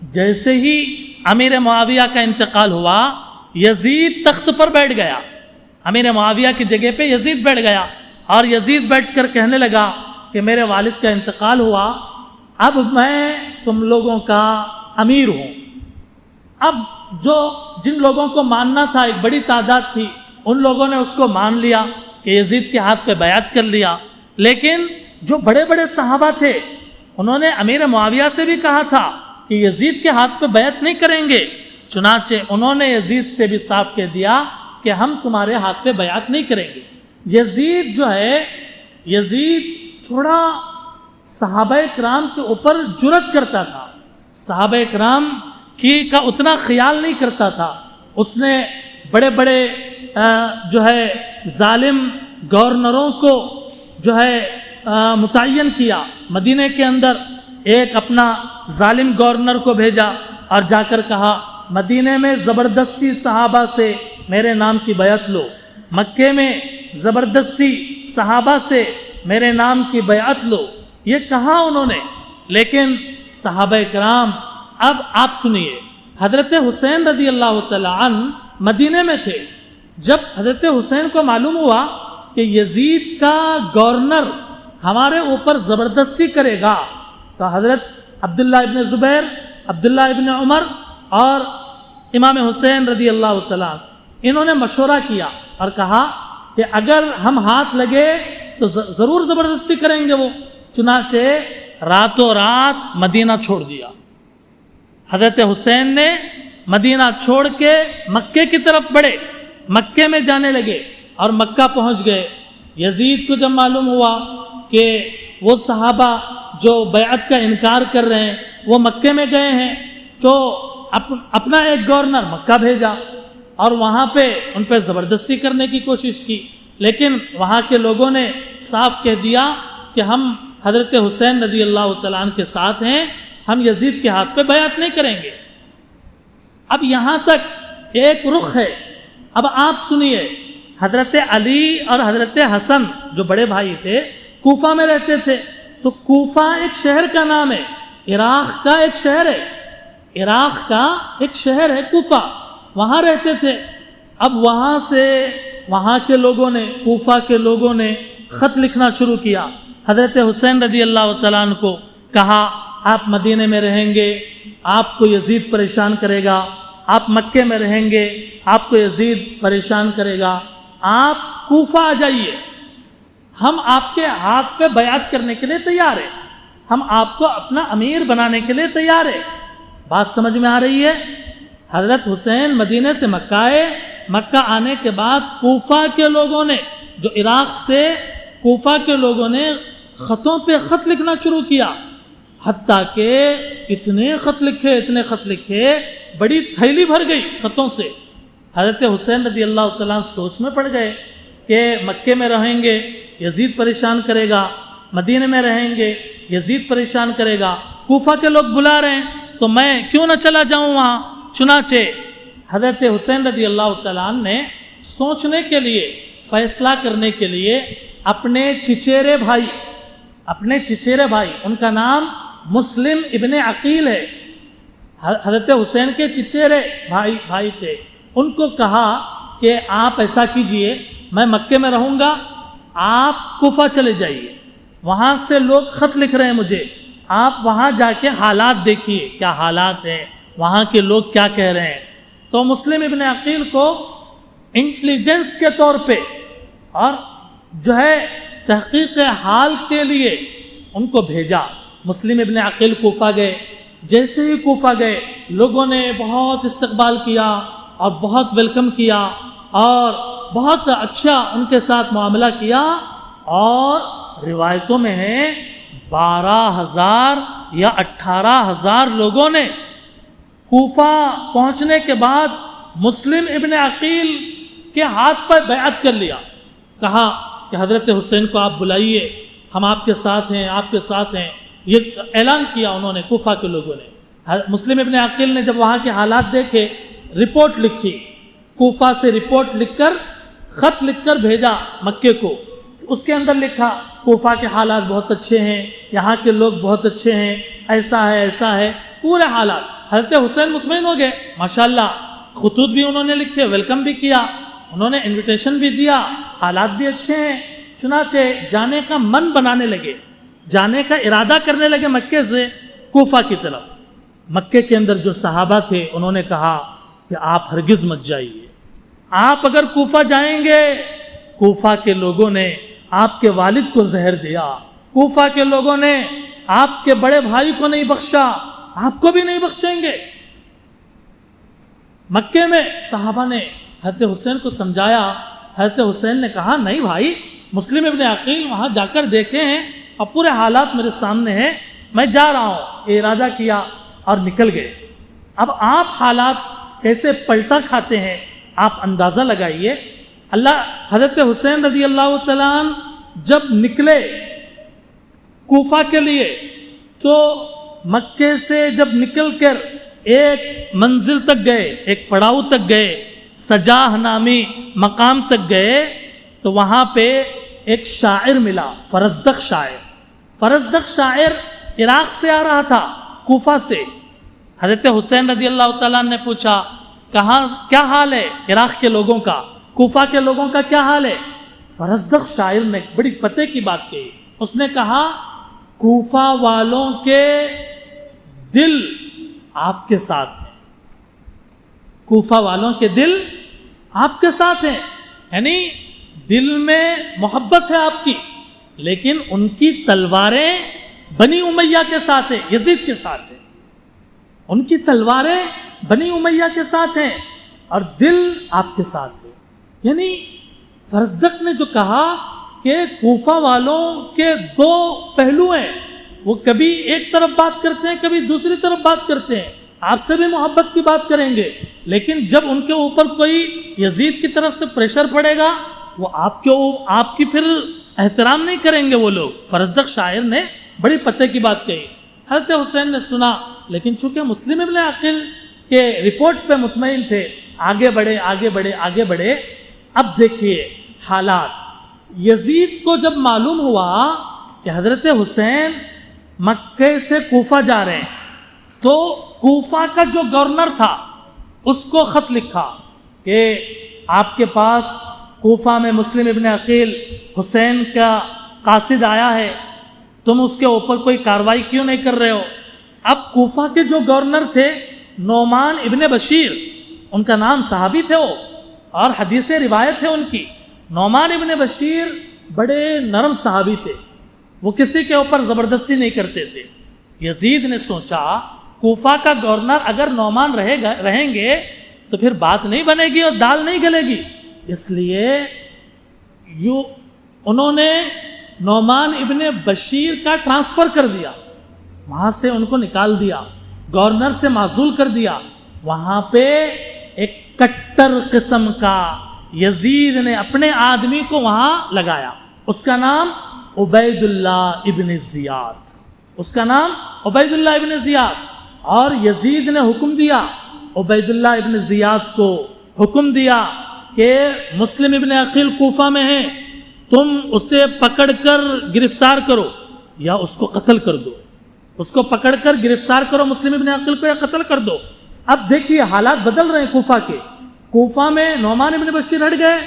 جیسے ہی امیر معاویہ کا انتقال ہوا یزید تخت پر بیٹھ گیا، امیر معاویہ کی جگہ پہ یزید بیٹھ گیا، اور یزید بیٹھ کر کہنے لگا کہ میرے والد کا انتقال ہوا، اب میں تم لوگوں کا امیر ہوں۔ اب جن لوگوں کو ماننا تھا، ایک بڑی تعداد تھی، ان لوگوں نے اس کو مان لیا کہ یزید کے ہاتھ پہ بیعت کر لیا، لیکن جو بڑے بڑے صحابہ تھے انہوں نے امیر معاویہ سے بھی کہا تھا کہ یزید کے ہاتھ پہ بیعت نہیں کریں گے، چنانچہ انہوں نے یزید سے بھی صاف کہہ دیا کہ ہم تمہارے ہاتھ پہ بیعت نہیں کریں گے۔ یزید جو ہے، یزید تھوڑا صحابہ کرام کے اوپر جرأت کرتا تھا، صحابہ کرام کا اتنا خیال نہیں کرتا تھا۔ اس نے بڑے بڑے جو ہے ظالم گورنروں کو جو ہے متعین کیا، مدینہ کے اندر ایک اپنا ظالم گورنر کو بھیجا اور جا کر کہا مدینہ میں زبردستی صحابہ سے میرے نام کی بیعت لو، مکے میں زبردستی صحابہ سے میرے نام کی بیعت لو، یہ کہا انہوں نے۔ لیکن صحابہ کرام، اب آپ سنیے، حضرت حسین رضی اللہ تعالیٰ عنہ مدینہ میں تھے، جب حضرت حسین کو معلوم ہوا کہ یزید کا گورنر ہمارے اوپر زبردستی کرے گا، تو حضرت عبداللہ ابن زبیر، عبداللہ ابن عمر اور امام حسین رضی اللہ تعالیٰ انہوں نے مشورہ کیا اور کہا کہ اگر ہم ہاتھ لگے تو ضرور زبردستی کریں گے وہ، چنانچہ راتوں رات مدینہ چھوڑ دیا۔ حضرت حسین نے مدینہ چھوڑ کے مکے کی طرف بڑھے، مکے میں جانے لگے اور مکہ پہنچ گئے۔ یزید کو جب معلوم ہوا کہ وہ صحابہ جو بیعت کا انکار کر رہے ہیں وہ مکے میں گئے ہیں، تو اپنا ایک گورنر مکہ بھیجا اور وہاں پہ ان پہ زبردستی کرنے کی کوشش کی، لیکن وہاں کے لوگوں نے صاف کہہ دیا کہ ہم حضرت حسین رضی اللہ تعالیٰ عنہ کے ساتھ ہیں، ہم یزید کے ہاتھ پہ بیعت نہیں کریں گے۔ اب یہاں تک ایک رخ ہے۔ اب آپ سنیے، حضرت علی اور حضرت حسن جو بڑے بھائی تھے کوفہ میں رہتے تھے، تو کوفہ ایک شہر کا نام ہے، عراق کا ایک شہر ہے، عراق کا ایک شہر ہے کوفہ، وہاں رہتے تھے۔ اب وہاں سے وہاں کے لوگوں نے، کوفہ کے لوگوں نے خط لکھنا شروع کیا، حضرت حسین رضی اللہ تعالیٰ عنہ کو کہا آپ مدینے میں رہیں گے، آپ کو یزید پریشان کرے گا، آپ مکے میں رہیں گے، آپ کو یزید پریشان کرے گا، آپ کوفہ آ جائیے، ہم آپ کے ہاتھ پہ بیعت کرنے کے لیے تیار ہیں، ہم آپ کو اپنا امیر بنانے کے لیے تیار ہیں۔ بات سمجھ میں آ رہی ہے؟ حضرت حسین مدینے سے مکہ آئے، مکہ آنے کے بعد کوفہ کے لوگوں نے، جو عراق سے کوفہ کے لوگوں نے خطوں پہ خط لکھنا شروع کیا، حتیٰ کہ اتنے خط لکھے بڑی تھیلی بھر گئی خطوں سے۔ حضرت حسین رضی اللہ تعالیٰ سوچ میں پڑ گئے کہ مکے میں رہیں گے یزید پریشان کرے گا، مدینے میں رہیں گے یزید پریشان کرے گا، کوفہ کے لوگ بلا رہے ہیں تو میں کیوں نہ چلا جاؤں وہاں۔ چنانچہ حضرت حسین رضی اللہ تعالیٰ عنہ نے سوچنے کے لیے، فیصلہ کرنے کے لیے اپنے چچیرے بھائی، ان کا نام مسلم ابن عقیل ہے، حضرت حسین کے چچیرے بھائی تھے، ان کو کہا کہ آپ ایسا کیجئے، میں مکے میں رہوں گا، آپ کوفہ چلے جائیے، وہاں سے لوگ خط لکھ رہے ہیں مجھے، آپ وہاں جا کے حالات دیکھیے کیا حالات ہیں، وہاں کے لوگ کیا کہہ رہے ہیں۔ تو مسلم ابن عقیل کو انٹیلیجنس کے طور پہ اور جو ہے تحقیق حال کے لیے ان کو بھیجا۔ مسلم ابن عقیل کوفہ گئے، جیسے ہی کوفہ گئے لوگوں نے بہت استقبال کیا اور بہت ویلکم کیا اور بہت اچھا ان کے ساتھ معاملہ کیا، اور روایتوں میں ہے 12,000 یا 18,000 لوگوں نے کوفہ پہنچنے کے بعد مسلم ابن عقیل کے ہاتھ پر بیعت کر لیا، کہا کہ حضرت حسین کو آپ بلائیے، ہم آپ کے ساتھ ہیں، یہ اعلان کیا انہوں نے، کوفہ کے لوگوں نے۔ مسلم ابن عقیل نے جب وہاں کے حالات دیکھے، رپورٹ لکھی، کوفہ سے رپورٹ لکھ کر، خط لکھ کر بھیجا مکے کو، اس کے اندر لکھا کوفہ کے حالات بہت اچھے ہیں، یہاں کے لوگ بہت اچھے ہیں، ایسا ہے پورے حالات۔ حضرت حسین مطمئن ہو گئے، ماشاءاللہ خطوط بھی انہوں نے لکھے، ویلکم بھی کیا، انہوں نے انویٹیشن بھی دیا، حالات بھی اچھے ہیں، چنانچہ جانے کا من بنانے لگے، جانے کا ارادہ کرنے لگے مکے سے کوفہ کی طرف۔ مکے کے اندر جو صحابہ تھے انہوں نے کہا کہ آپ ہرگز مت جائیے، آپ اگر کوفہ جائیں گے کوفہ کے لوگوں نے آپ کے والد کو زہر دیا، کوفہ کے لوگوں نے آپ کے بڑے بھائی کو نہیں بخشا، آپ کو بھی نہیں بخشیں گے۔ مکے میں صحابہ نے حضرت حسین کو سمجھایا، حضرت حسین نے کہا نہیں بھائی، مسلم ابن عقیل وہاں جا کر دیکھے ہیں اور پورے حالات میرے سامنے ہیں، میں جا رہا ہوں، یہ ارادہ کیا اور نکل گئے۔ اب آپ حالات کیسے پلٹا کھاتے ہیں آپ اندازہ لگائیے۔ حضرت حسین رضی اللہ تعالیٰ عنہ جب نکلے کوفہ کے لیے تو مکے سے جب نکل کر ایک منزل تک گئے، ایک پڑاؤ تک گئے، سجاہ نامی مقام تک گئے تو وہاں پہ ایک شاعر ملا، فرزدق شاعر۔ فرزدق شاعر عراق سے آ رہا تھا، کوفہ سے۔ حضرت حسین رضی اللہ تعالیٰ نے پوچھا کیا حال ہے عراق کے لوگوں کا، کوفہ کے لوگوں کا کیا حال ہے؟ فرزدق شاعر نے بڑی پتے کی بات کہی، اس نے کہا کوفہ والوں کے دل آپ کے ساتھ ہیں، کوفہ والوں کے دل آپ کے ساتھ ہیں، یعنی دل میں محبت ہے آپ کی، لیکن ان کی تلواریں بنی امیہ کے ساتھ ہیں، یزید کے ساتھ ہیں، ان کی تلواریں بنی امیہ کے ساتھ ہیں اور دل آپ کے ساتھ ہے۔ یعنی فرزدق نے جو کہا کہ کوفہ والوں کے دو پہلو ہیں، وہ کبھی ایک طرف بات کرتے ہیں، کبھی دوسری طرف بات کرتے ہیں، آپ سے بھی محبت کی بات کریں گے، لیکن جب ان کے اوپر کوئی یزید کی طرف سے پریشر پڑے گا وہ آپ کی پھر احترام نہیں کریں گے وہ لوگ۔ فرزدق شاعر نے بڑی پتے کی بات کہی۔ حضرت حسین نے سنا، لیکن چونکہ مسلم ابن عقیل کے رپورٹ پہ مطمئن تھے، آگے بڑھے آگے بڑھے آگے بڑھے۔ اب دیکھیے حالات، یزید کو جب معلوم ہوا کہ حضرت حسین مکے سے کوفہ جا رہے ہیں تو کوفہ کا جو گورنر تھا اس کو خط لکھا کہ آپ کے پاس کوفہ میں مسلم ابن عقیل حسین کا قاصد آیا ہے، تم اس کے اوپر کوئی کارروائی کیوں نہیں کر رہے ہو؟ اب کوفہ کے جو گورنر تھے نعمان ابن بشیر، ان کا نام صحابی تھے وہ اور حدیث روایت ہے ان کی۔ نعمان ابن بشیر بڑے نرم صحابی تھے، وہ کسی کے اوپر زبردستی نہیں کرتے تھے۔ یزید نے سوچا کوفہ کا گورنر اگر نعمان رہیں گے تو پھر بات نہیں بنے گی اور دال نہیں گلے گی، اس لیے انہوں نے نعمان ابن بشیر کا ٹرانسفر کر دیا، وہاں سے ان کو نکال دیا، گورنر سے معزول کر دیا۔ وہاں پہ ایک کٹر قسم کا یزید نے اپنے آدمی کو وہاں لگایا، اس کا نام عبید اللہ ابن زیاد، اس کا نام عبید اللہ ابن زیاد۔ اور یزید نے حکم دیا، عبید اللہ ابن زیاد کو حکم دیا کہ مسلم ابن عقیل کوفہ میں ہیں، تم اسے پکڑ کر گرفتار کرو یا اس کو قتل کر دو، اس کو پکڑ کر گرفتار کرو مسلم ابن عقیل کو یا قتل کر دو۔ اب دیکھیے حالات بدل رہے ہیں کوفہ کے۔ کوفہ میں نعمان ابن بشیر ہٹ گئے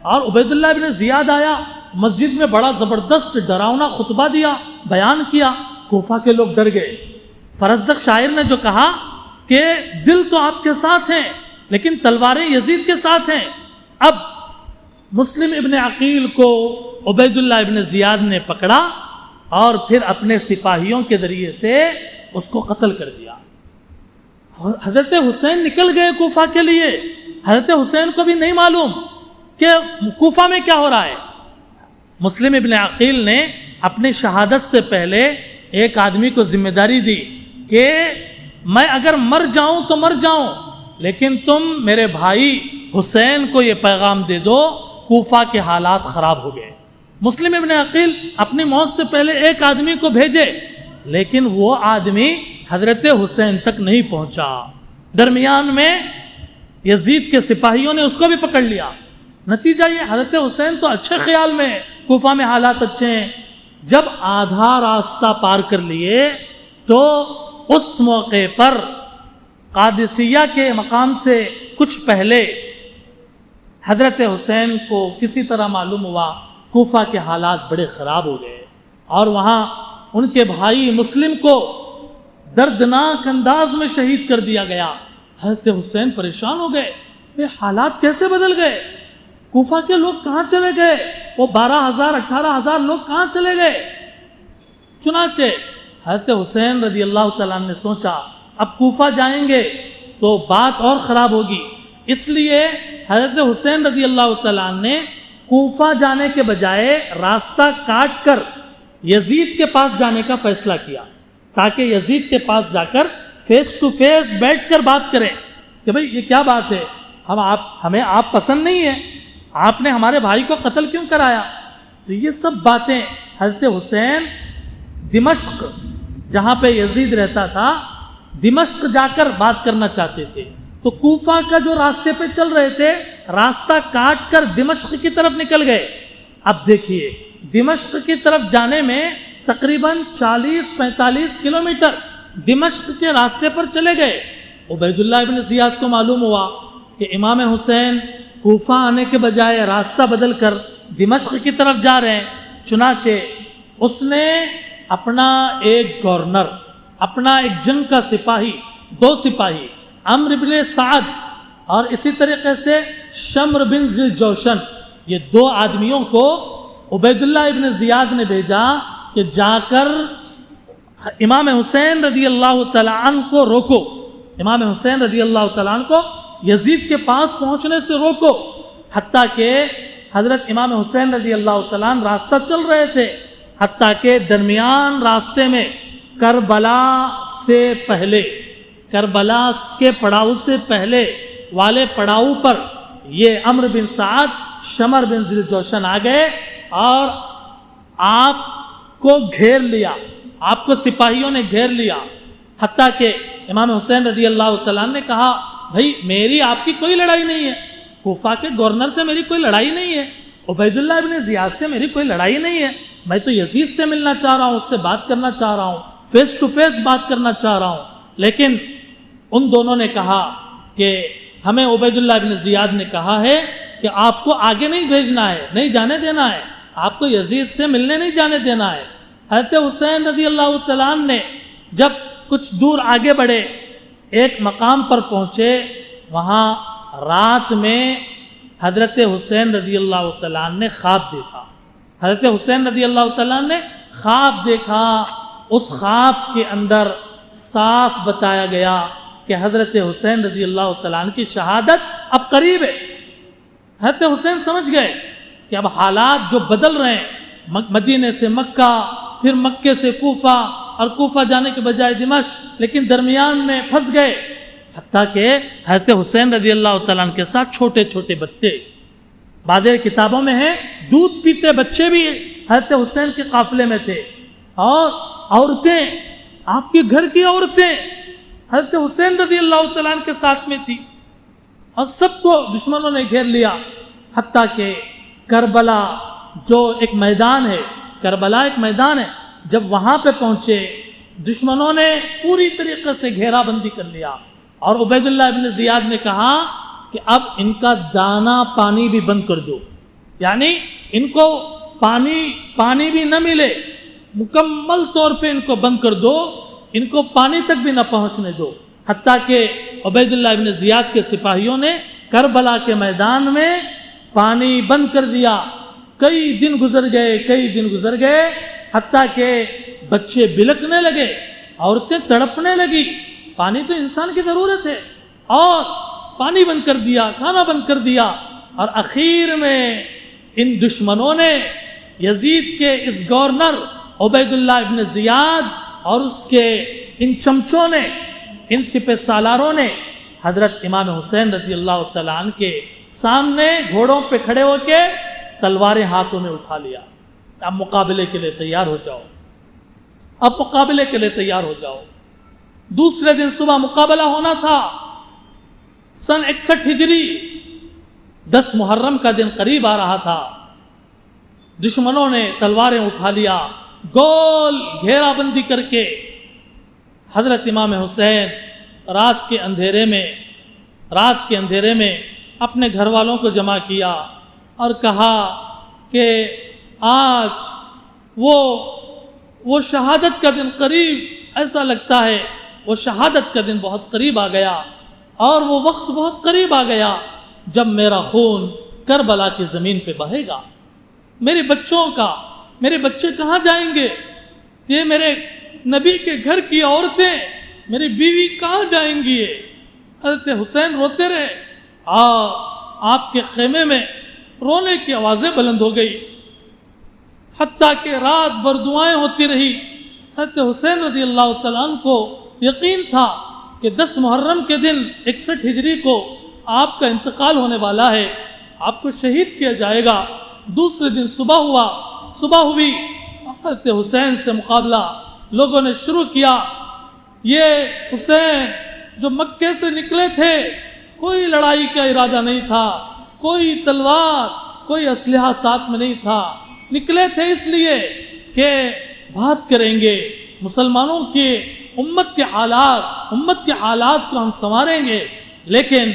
اور عبید اللہ ابن زیاد آیا، مسجد میں بڑا زبردست ڈراؤنا خطبہ دیا، بیان کیا، کوفہ کے لوگ ڈر گئے۔ فرزدق شاعر نے جو کہا کہ دل تو آپ کے ساتھ ہیں لیکن تلواریں یزید کے ساتھ ہیں۔ اب مسلم ابن عقیل کو عبید اللہ ابن زیاد نے پکڑا اور پھر اپنے سپاہیوں کے ذریعے سے اس کو قتل کر دیا۔ اور حضرت حسین نکل گئے کوفہ کے لیے، حضرت حسین کو بھی نہیں معلوم کہ کوفہ میں کیا ہو رہا ہے۔ مسلم ابن عقیل نے اپنی شہادت سے پہلے ایک آدمی کو ذمہ داری دی کہ میں اگر مر جاؤں تو مر جاؤں، لیکن تم میرے بھائی حسین کو یہ پیغام دے دو کوفہ کے حالات خراب ہو گئے۔ مسلم ابن عقیل اپنی موت سے پہلے ایک آدمی کو بھیجے، لیکن وہ آدمی حضرت حسین تک نہیں پہنچا۔ درمیان میں یزید کے سپاہیوں نے اس کو بھی پکڑ لیا۔ نتیجہ یہ حضرت حسین تو اچھے خیال میں، کوفہ میں حالات اچھے ہیں، جب آدھا راستہ پار کر لیے تو اس موقع پر قادسیہ کے مقام سے کچھ پہلے حضرت حسین کو کسی طرح معلوم ہوا کوفہ کے حالات بڑے خراب ہو گئے اور وہاں ان کے بھائی مسلم کو دردناک انداز میں شہید کر دیا گیا۔ حضرت حسین پریشان ہو گئے، یہ حالات کیسے بدل گئے؟ کوفہ کے لوگ کہاں چلے گئے؟ وہ 12,000 18,000 لوگ کہاں چلے گئے؟ چنانچہ حضرت حسین رضی اللہ تعالیٰ عنہ نے سوچا اب کوفہ جائیں گے تو بات اور خراب ہوگی، اس لیے حضرت حسین رضی اللہ تعالیٰ عنہ نے کوفہ جانے کے بجائے راستہ کاٹ کر یزید کے پاس جانے کا فیصلہ کیا تاکہ یزید کے پاس جا کر فیس ٹو فیس بیٹھ کر بات کریں کہ بھئی یہ کیا بات ہے، ہمیں آپ پسند نہیں ہے، آپ نے ہمارے بھائی کو قتل کیوں کرایا؟ تو یہ سب باتیں حضرت حسین دمشق جہاں پہ یزید رہتا تھا دمشق جا کر بات کرنا چاہتے تھے، تو کوفہ کا جو راستے پہ چل رہے تھے راستہ کاٹ کر دمشق کی طرف نکل گئے۔ اب دیکھیے دمشق کی طرف جانے میں تقریباً 40-45 کلومیٹر دمشق کے راستے پر چلے گئے۔ عبید اللہ ابن زیاد کو معلوم ہوا کہ امام حسین کوفہ آنے کے بجائے راستہ بدل کر دمشق کی طرف جا رہے ہیں، چنانچہ اس نے اپنا ایک گورنر، اپنا ایک جنگ کا سپاہی، 2 سپاہی عمرو بن سعد اور اسی طریقے سے شمر بن ذی الجوشن، یہ 2 آدمیوں کو عبید اللہ ابن زیاد نے بھیجا کہ جا کر امام حسین رضی اللہ تعالیٰ عنہ کو روکو، امام حسین رضی اللہ تعالیٰ عنہ کو یزید کے پاس پہنچنے سے روکو، حتیٰ کہ حضرت امام حسین رضی اللہ تعالیٰ عنہ راستہ چل رہے تھے، حتیٰ کہ درمیان راستے میں کربلا سے پہلے، کربلا کے پڑاؤ سے پہلے والے پڑاؤ پر یہ عمرو بن سعد شمر بن ذی الجوشن آ گئے اور آپ کو گھیر لیا، آپ کو سپاہیوں نے گھیر لیا، حتیٰ کہ امام حسین رضی اللہ تعالیٰ عنہ نے کہا بھائی میری آپ کی کوئی لڑائی نہیں ہے، کوفہ کے گورنر سے میری کوئی لڑائی نہیں ہے، عبید اللہ ابن زیاد سے میری کوئی لڑائی نہیں ہے، میں تو یزید سے ملنا چاہ رہا ہوں، اس سے بات کرنا چاہ رہا ہوں، فیس ٹو فیس بات کرنا چاہ رہا ہوں۔ لیکن ان دونوں نے کہا کہ ہمیں عبید اللہ ابن زیاد نے کہا ہے کہ آپ کو آگے نہیں بھیجنا ہے، نہیں جانے دینا ہے، آپ کو یزید سے ملنے نہیں جانے دینا ہے۔ حضرت حسین رضی اللہ تعالیٰ عنہ نے جب کچھ دور آگے بڑھے، ایک مقام پر پہنچے، وہاں رات میں حضرت حسین رضی اللہ تعالیٰ عنہ نے خواب دیکھا، حضرت حسین رضی اللہ تعالیٰ عنہ نے خواب دیکھا، اس خواب کے اندر صاف بتایا گیا کہ حضرت حسین رضی اللہ تعالیٰ عنہ کی شہادت اب قریب ہے۔ حضرت حسین سمجھ گئے کہ اب حالات جو بدل رہے ہیں، مدینے سے مکہ، پھر مکے سے کوفہ اور کوفہ جانے کے بجائے دمشق، لیکن درمیان میں پھنس گئے، حتیٰ کہ حضرت حسین رضی اللہ تعالیٰ عنہ کے ساتھ چھوٹے چھوٹے بچے، بعض کتابوں میں ہے دودھ پیتے بچے بھی حضرت حسین کے قافلے میں تھے، اور عورتیں، آپ کے گھر کی عورتیں حضرت حسین رضی اللہ تعالیٰ عنہ کے ساتھ میں تھی، اور سب کو دشمنوں نے گھیر لیا، حتیٰ کہ کربلا جو ایک میدان ہے، کربلا ایک میدان ہے، جب وہاں پہ پہنچے دشمنوں نے پوری طریقے سے گھیرا بندی کر لیا، اور عبید اللہ ابن زیاد نے کہا کہ اب ان کا دانا پانی بھی بند کر دو، یعنی ان کو پانی بھی نہ ملے، مکمل طور پہ ان کو بند کر دو، ان کو پانی تک بھی نہ پہنچنے دو، حتیٰ کہ عبید اللہ ابن زیاد کے سپاہیوں نے کربلا کے میدان میں پانی بند کر دیا۔ کئی دن گزر گئے حتیٰ کہ بچے بلکنے لگے، عورتیں تڑپنے لگی، پانی تو انسان کی ضرورت ہے، اور پانی بند کر دیا، کھانا بند کر دیا، اور اخیر میں ان دشمنوں نے، یزید کے اس گورنر عبید اللہ ابن زیاد اور اس کے ان چمچوں نے، ان سپہ سالاروں نے حضرت امام حسین رضی اللہ تعالیٰ عنہ کے سامنے گھوڑوں پہ کھڑے ہو کے تلواریں ہاتھوں میں اٹھا لیا، اب مقابلے کے لیے تیار ہو جاؤ، اب مقابلے کے لیے تیار ہو جاؤ۔ دوسرے دن صبح مقابلہ ہونا تھا، سن 61 ہجری 10 محرم کا دن قریب آ رہا تھا، دشمنوں نے تلواریں اٹھا لیا، گول گھیرا بندی کر کے حضرت امام حسین رات کے اندھیرے میں اپنے گھر والوں کو جمع کیا اور کہا کہ آج وہ شہادت کا دن قریب، ایسا لگتا ہے وہ شہادت کا دن بہت قریب آ گیا اور وہ وقت بہت قریب آ گیا جب میرا خون کربلا کی زمین پہ بہے گا۔ میرے بچے کہاں جائیں گے؟ یہ میرے نبی کے گھر کی عورتیں، میری بیوی کہاں جائیں گی؟ حضرت حسین روتے رہے اور آپ کے خیمے میں رونے کی آوازیں بلند ہو گئی، حتیٰ کہ رات بھر دعائیں ہوتی رہی۔ حضرت حسین رضی اللہ تعالیٰ عنہ کو یقین تھا کہ 10 محرم کے دن 61 ہجری کو آپ کا انتقال ہونے والا ہے، آپ کو شہید کیا جائے گا۔ دوسرے دن صبح ہوئی، حضرت حسین سے مقابلہ لوگوں نے شروع کیا۔ یہ حسین جو مکے سے نکلے تھے، کوئی لڑائی کا ارادہ نہیں تھا، کوئی تلوار کوئی اسلحہ ساتھ میں نہیں تھا، نکلے تھے اس لیے کہ بات کریں گے مسلمانوں کے امت کے حالات کو ہم سنواریں گے۔ لیکن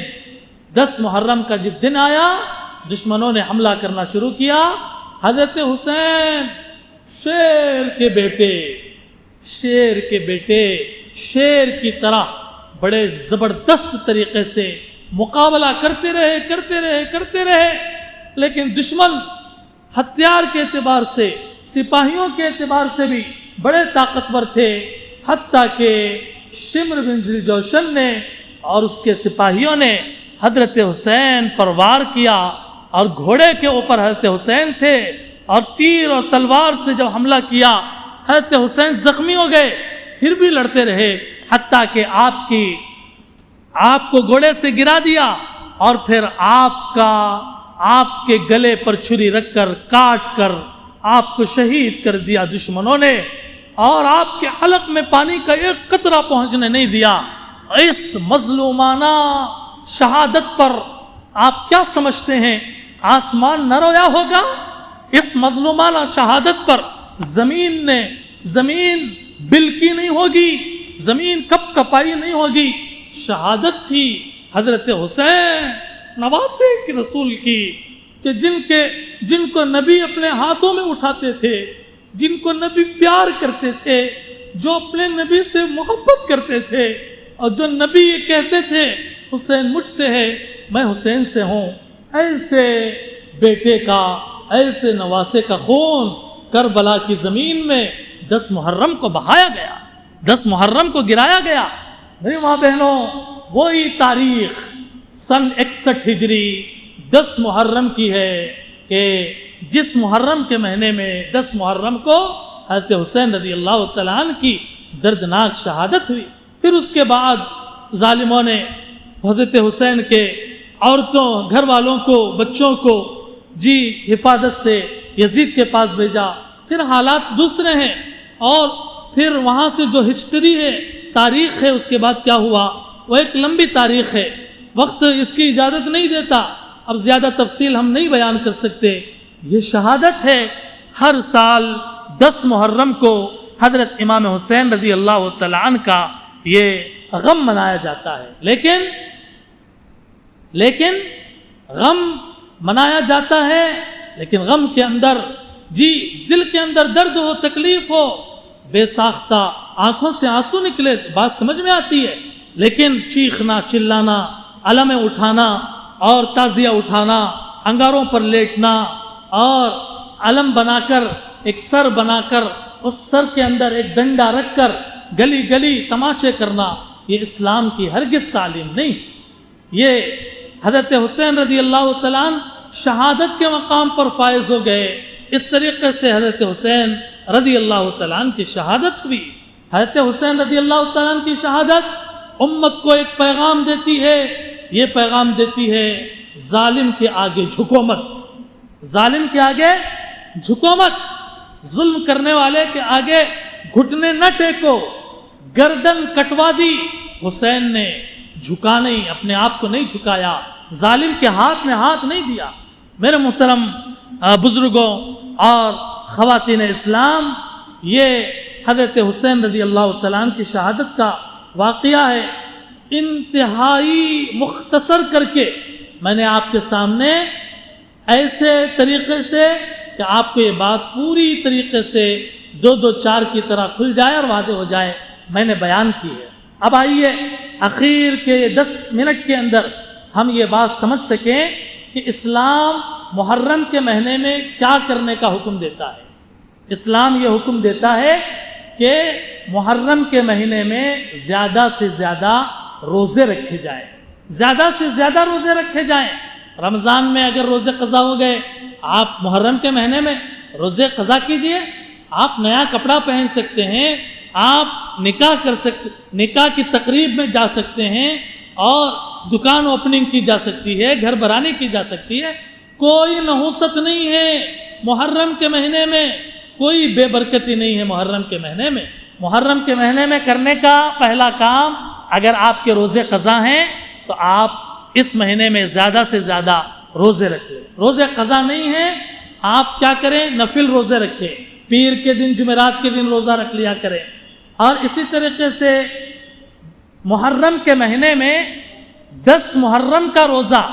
10 محرم کا جب دن آیا، دشمنوں نے حملہ کرنا شروع کیا۔ حضرت حسین شیر کے بیٹے شیر کی طرح بڑے زبردست طریقے سے مقابلہ کرتے رہے، لیکن دشمن ہتھیار کے اعتبار سے، سپاہیوں کے اعتبار سے بھی بڑے طاقتور تھے، حتیٰ کہ شمر بن ذوالجوشن نے اور اس کے سپاہیوں نے حضرت حسین پر وار کیا، اور گھوڑے کے اوپر حضرت حسین تھے، اور تیر اور تلوار سے جب حملہ کیا حضرت حسین زخمی ہو گئے، پھر بھی لڑتے رہے، حتیٰ کہ آپ کو گھوڑے سے گرا دیا، اور پھر آپ کے گلے پر چھری رکھ کر کاٹ کر آپ کو شہید کر دیا دشمنوں نے، اور آپ کے حلق میں پانی کا ایک قطرہ پہنچنے نہیں دیا۔ اس مظلومانہ شہادت پر آپ کیا سمجھتے ہیں آسمان نہ رویا ہوگا؟ اس مظلومانہ شہادت پر زمین بلکی نہیں ہوگی، زمین کپ کپائی نہیں ہوگی۔ شہادت تھی حضرت حسین نواسے کے رسول کی، کہ جن کو نبی اپنے ہاتھوں میں اٹھاتے تھے، جن کو نبی پیار کرتے تھے، جو اپنے نبی سے محبت کرتے تھے، اور جو نبی یہ کہتے تھے حسین مجھ سے ہے، میں حسین سے ہوں، ایسے بیٹے کا، ایسے نواسے کا خون کربلا کی زمین میں 10 محرم کو بہایا گیا، 10 محرم کو گرایا گیا۔ میری ماں بہنوں، وہی تاریخ سن 61 ہجری 10 محرم کی ہے کہ جس محرم کے مہینے میں 10 محرم کو حضرت حسین رضی اللہ تعالیٰ عنہ کی دردناک شہادت ہوئی۔ پھر اس کے بعد ظالموں نے حضرت حسین کے عورتوں، گھر والوں کو، بچوں کو حفاظت سے یزید کے پاس بھیجا۔ پھر حالات دوسرے ہیں، اور پھر وہاں سے جو ہسٹری ہے، تاریخ ہے، اس کے بعد کیا ہوا وہ ایک لمبی تاریخ ہے، وقت اس کی اجازت نہیں دیتا، اب زیادہ تفصیل ہم نہیں بیان کر سکتے۔ یہ شہادت ہے، ہر سال 10 محرم کو حضرت امام حسین رضی اللہ تعالیٰ عنہ کا یہ غم منایا جاتا ہے۔ لیکن غم منایا جاتا ہے، لیکن غم کے اندر دل کے اندر درد ہو، تکلیف ہو، بے ساختہ آنکھوں سے آنسو نکلے، بات سمجھ میں آتی ہے، لیکن چیخنا، چلانا، علمیں اٹھانا اور تعزیہ اٹھانا، انگاروں پر لیٹنا اور علم بنا کر، ایک سر بنا کر، اس سر کے اندر ایک ڈنڈا رکھ کر گلی گلی تماشے کرنا، یہ اسلام کی ہرگز تعلیم نہیں۔ یہ حضرت حسین رضی اللہ تعالیٰ عنہ شہادت کے مقام پر فائز ہو گئے، اس طریقے سے حضرت حسین رضی اللہ تعالیٰ عنہ کی شہادت ہوئی۔ حضرت حسین رضی اللہ تعالیٰ عنہ کی شہادت امت کو ایک پیغام دیتی ہے، یہ پیغام دیتی ہے ظالم کے آگے جھکو مت، ظالم کے آگے جھکو مت، ظلم کرنے والے کے آگے گھٹنے نہ ٹیکو، گردن کٹوا دی۔ حسین نے جھکا نہیں، اپنے آپ کو نہیں جھکایا، ظالم کے ہاتھ میں ہاتھ نہیں دیا۔ میرے محترم بزرگوں اور خواتین اسلام، یہ حضرت حسین رضی اللہ تعالیٰ عنہ کی شہادت کا واقعہ ہے۔ انتہائی مختصر کر کے میں نے آپ کے سامنے ایسے طریقے سے کہ آپ کو یہ بات پوری طریقے سے 2-2-4 کی طرح کھل جائے اور واضح ہو جائے، میں نے بیان کی ہے۔ اب آئیے اخیر کے 10 منٹ کے اندر ہم یہ بات سمجھ سکیں کہ اسلام محرم کے مہینے میں کیا کرنے کا حکم دیتا ہے۔ اسلام یہ حکم دیتا ہے کہ محرم کے مہینے میں زیادہ سے زیادہ روزے رکھے جائیں، زیادہ سے زیادہ روزے رکھے جائیں۔ رمضان میں اگر روزے قضا ہو گئے، آپ محرم کے مہینے میں روزے قضا کیجئے۔ آپ نیا کپڑا پہن سکتے ہیں، آپ نکاح کر سکتے، نکاح کی تقریب میں جا سکتے ہیں، اور دکان اوپننگ کی جا سکتی ہے، گھر برانی کی جا سکتی ہے۔ کوئی نحوست نہیں ہے محرم کے مہینے میں، کوئی بے برکتی نہیں ہے محرم کے مہینے میں۔ محرم کے مہینے میں کرنے کا پہلا کام، اگر آپ کے روزے قضا ہیں تو آپ اس مہینے میں زیادہ سے زیادہ روزے رکھ لیں۔ روزے قضا نہیں ہیں، آپ کیا کریں؟ نفل روزے رکھیں، پیر کے دن، جمعرات کے دن روزہ رکھ لیا کریں۔ اور اسی طریقے سے محرم کے مہینے میں 10 محرم کا روزہ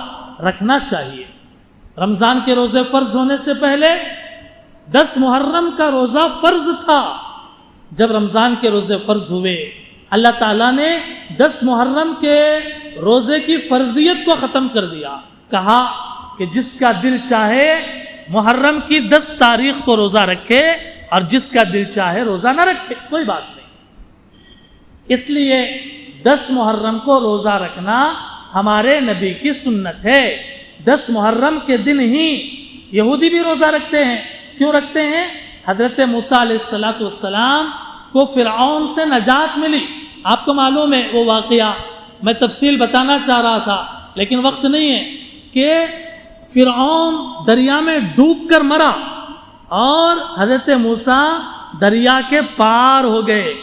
رکھنا چاہیے۔ رمضان کے روزے فرض ہونے سے پہلے 10 محرم کا روزہ فرض تھا۔ جب رمضان کے روزے فرض ہوئے، اللہ تعالیٰ نے 10 محرم کے روزے کی فرضیت کو ختم کر دیا۔ کہا کہ جس کا دل چاہے محرم کی 10 تاریخ کو روزہ رکھے، اور جس کا دل چاہے روزہ نہ رکھے، کوئی بات نہیں۔ اس لیے 10 محرم کو روزہ رکھنا ہمارے نبی کی سنت ہے۔ 10 محرم کے دن ہی یہودی بھی روزہ رکھتے ہیں۔ کیوں رکھتے ہیں؟ حضرت موسیٰ علیہ السلام کو فرعون سے نجات ملی۔ آپ کو معلوم ہے وہ واقعہ، میں تفصیل بتانا چاہ رہا تھا لیکن وقت نہیں ہے، کہ فرعون دریا میں ڈوب کر مرا اور حضرت موسیٰ دریا کے پار ہو گئے۔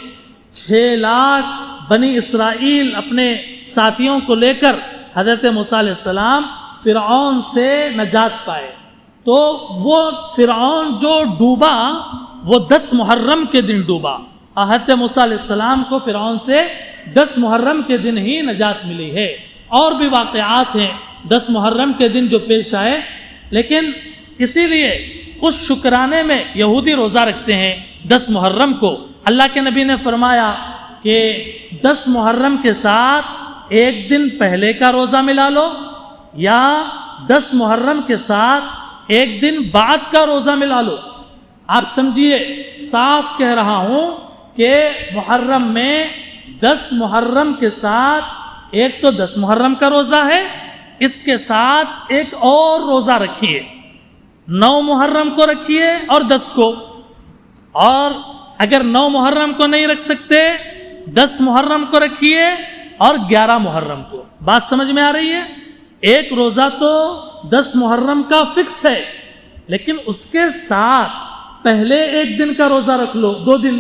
6 لاکھ بنی اسرائیل اپنے ساتھیوں کو لے کر حضرت موسیٰ علیہ السلام فرعون سے نجات پائے۔ تو وہ فرعون جو ڈوبا وہ 10 محرم کے دن ڈوبا، حضرت موسیٰ علیہ السلام کو فرعون سے 10 محرم کے دن ہی نجات ملی ہے۔ اور بھی واقعات ہیں 10 محرم کے دن جو پیش آئے، لیکن اسی لیے اس شکرانے میں یہودی روزہ رکھتے ہیں 10 محرم کو۔ اللہ کے نبی نے فرمایا کہ 10 محرم کے ساتھ ایک دن پہلے کا روزہ ملا لو، یا 10 محرم کے ساتھ ایک دن بعد کا روزہ ملا لو۔ آپ سمجھیے، صاف کہہ رہا ہوں کہ محرم میں 10 محرم کے ساتھ ایک تو 10 محرم کا روزہ ہے، اس کے ساتھ ایک اور روزہ رکھیے، 9 محرم کو رکھیے اور 10 کو، اور اگر 9 محرم کو نہیں رکھ سکتے 10 محرم کو رکھیے اور 11 محرم کو۔ بات سمجھ میں آ رہی ہے؟ ایک روزہ تو 10 محرم کا فکس ہے، لیکن اس کے ساتھ پہلے ایک دن کا روزہ رکھ لو، 2 دن،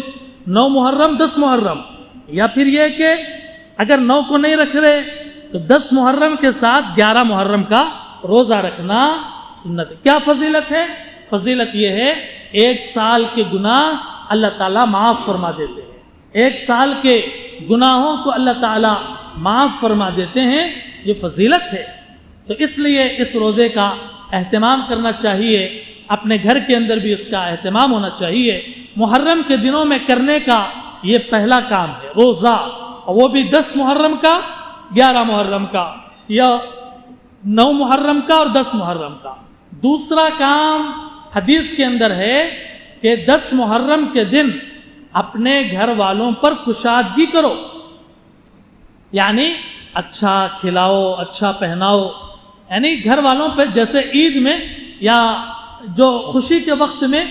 9 محرم 10 محرم، یا پھر یہ کہ اگر 9 کو نہیں رکھ رہے تو 10 محرم کے ساتھ 11 محرم کا روزہ رکھنا سنت ہے۔ کیا فضیلت ہے؟ فضیلت یہ ہے 1 سال کے گناہ اللہ تعالیٰ معاف فرما دیتے ہیں، 1 سال کے گناہوں کو اللہ تعالیٰ معاف فرما دیتے ہیں، یہ فضیلت ہے۔ تو اس لیے اس روزے کا اہتمام کرنا چاہیے، اپنے گھر کے اندر بھی اس کا اہتمام ہونا چاہیے۔ محرم کے دنوں میں کرنے کا یہ پہلا کام ہے روزہ، اور وہ بھی 10 محرم کا، 11 محرم کا، یا 9 محرم کا اور 10 محرم کا۔ دوسرا کام حدیث کے اندر ہے کہ 10 محرم کے دن اپنے گھر والوں پر کشادگی کرو، یعنی اچھا کھلاؤ، اچھا پہناؤ، یعنی گھر والوں پہ جیسے عید میں یا جو خوشی کے وقت میں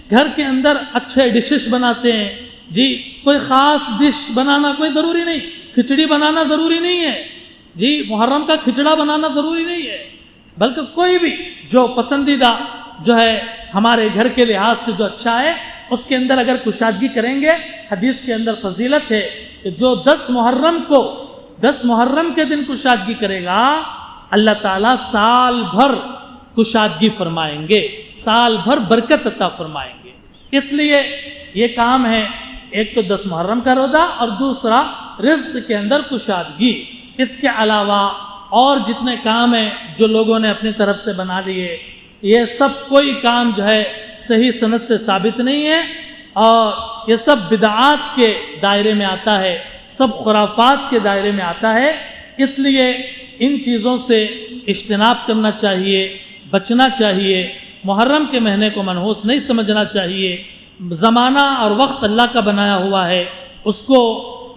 گھر کے اندر اچھے ڈشز بناتے ہیں، جی کوئی خاص ڈش بنانا کوئی ضروری نہیں، کھچڑی بنانا ضروری نہیں ہے، جی محرم کا کھچڑا بنانا ضروری نہیں ہے، بلکہ کوئی بھی جو پسندیدہ جو ہے ہمارے گھر کے لحاظ سے جو اچھا ہے اس کے اندر اگر کشادگی کریں گے، حدیث کے اندر فضیلت ہے کہ جو 10 محرم کے دن کشادگی کرے گا اللہ تعالیٰ سال بھر کشادگی فرمائیں گے، سال بھر برکت عطا فرمائیں گے۔ اس لیے یہ کام ہے، ایک تو 10 محرم کا روزہ اور دوسرا رزق کے اندر کشادگی۔ اس کے علاوہ اور جتنے کام ہیں جو لوگوں نے اپنی طرف سے بنا لیے، یہ سب کوئی کام جو ہے صحیح سند سے ثابت نہیں ہے، اور یہ سب بدعات کے دائرے میں آتا ہے، سب خرافات کے دائرے میں آتا ہے۔ اس لیے ان چیزوں سے اجتناب کرنا چاہیے، بچنا چاہیے، محرم کے مہینے کو منحوس نہیں سمجھنا چاہیے۔ زمانہ اور وقت اللہ کا بنایا ہوا ہے، اس کو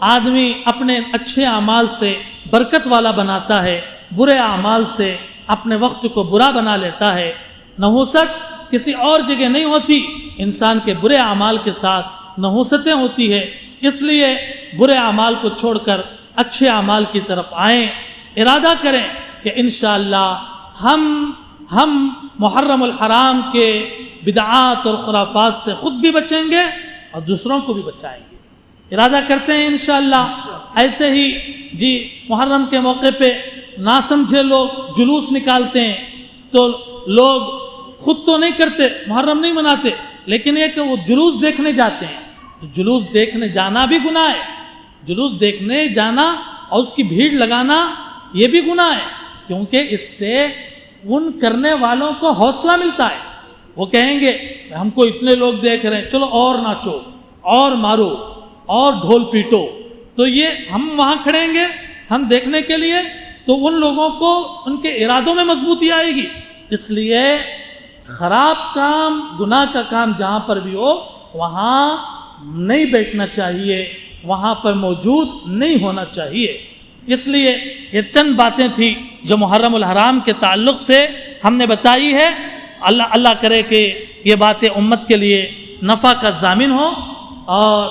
آدمی اپنے اچھے اعمال سے برکت والا بناتا ہے، برے اعمال سے اپنے وقت کو برا بنا لیتا ہے۔ نحوست کسی اور جگہ نہیں ہوتی، انسان کے برے اعمال کے ساتھ نحوستیں ہوتی ہے۔ اس لیے برے اعمال کو چھوڑ کر اچھے اعمال کی طرف آئیں، ارادہ کریں کہ انشاءاللہ ہم محرم الحرام کے بدعات اور خرافات سے خود بھی بچیں گے اور دوسروں کو بھی بچائیں گے۔ ارادہ کرتے ہیں انشاءاللہ۔ ایسے ہی جی محرم کے موقع پہ نہ سمجھے لوگ جلوس نکالتے ہیں، تو لوگ خود تو نہیں کرتے، محرم نہیں مناتے، لیکن یہ کہ وہ جلوس دیکھنے جاتے ہیں، تو جلوس دیکھنے جانا بھی گناہ ہے۔ جلوس دیکھنے جانا اور اس کی بھیڑ لگانا یہ بھی گناہ ہے، کیونکہ اس سے ان کرنے والوں کو حوصلہ ملتا ہے۔ وہ کہیں گے ہم کو اتنے لوگ دیکھ رہے ہیں، چلو اور ناچو اور مارو اور ڈھول پیٹو، تو یہ ہم وہاں کھڑیں گے ہم دیکھنے کے لیے، تو ان لوگوں کو ان کے ارادوں میں مضبوطی آئے گی۔ اس لیے خراب کام، گناہ کا کام جہاں پر بھی ہو وہاں نہیں بیٹھنا چاہیے، وہاں پر موجود نہیں ہونا چاہیے۔ اس لیے یہ چند باتیں تھیں جو محرم الحرام کے تعلق سے ہم نے بتائی ہے۔ اللہ کرے کہ یہ باتیں امت کے لیے نفع کا ضامن ہو۔ اور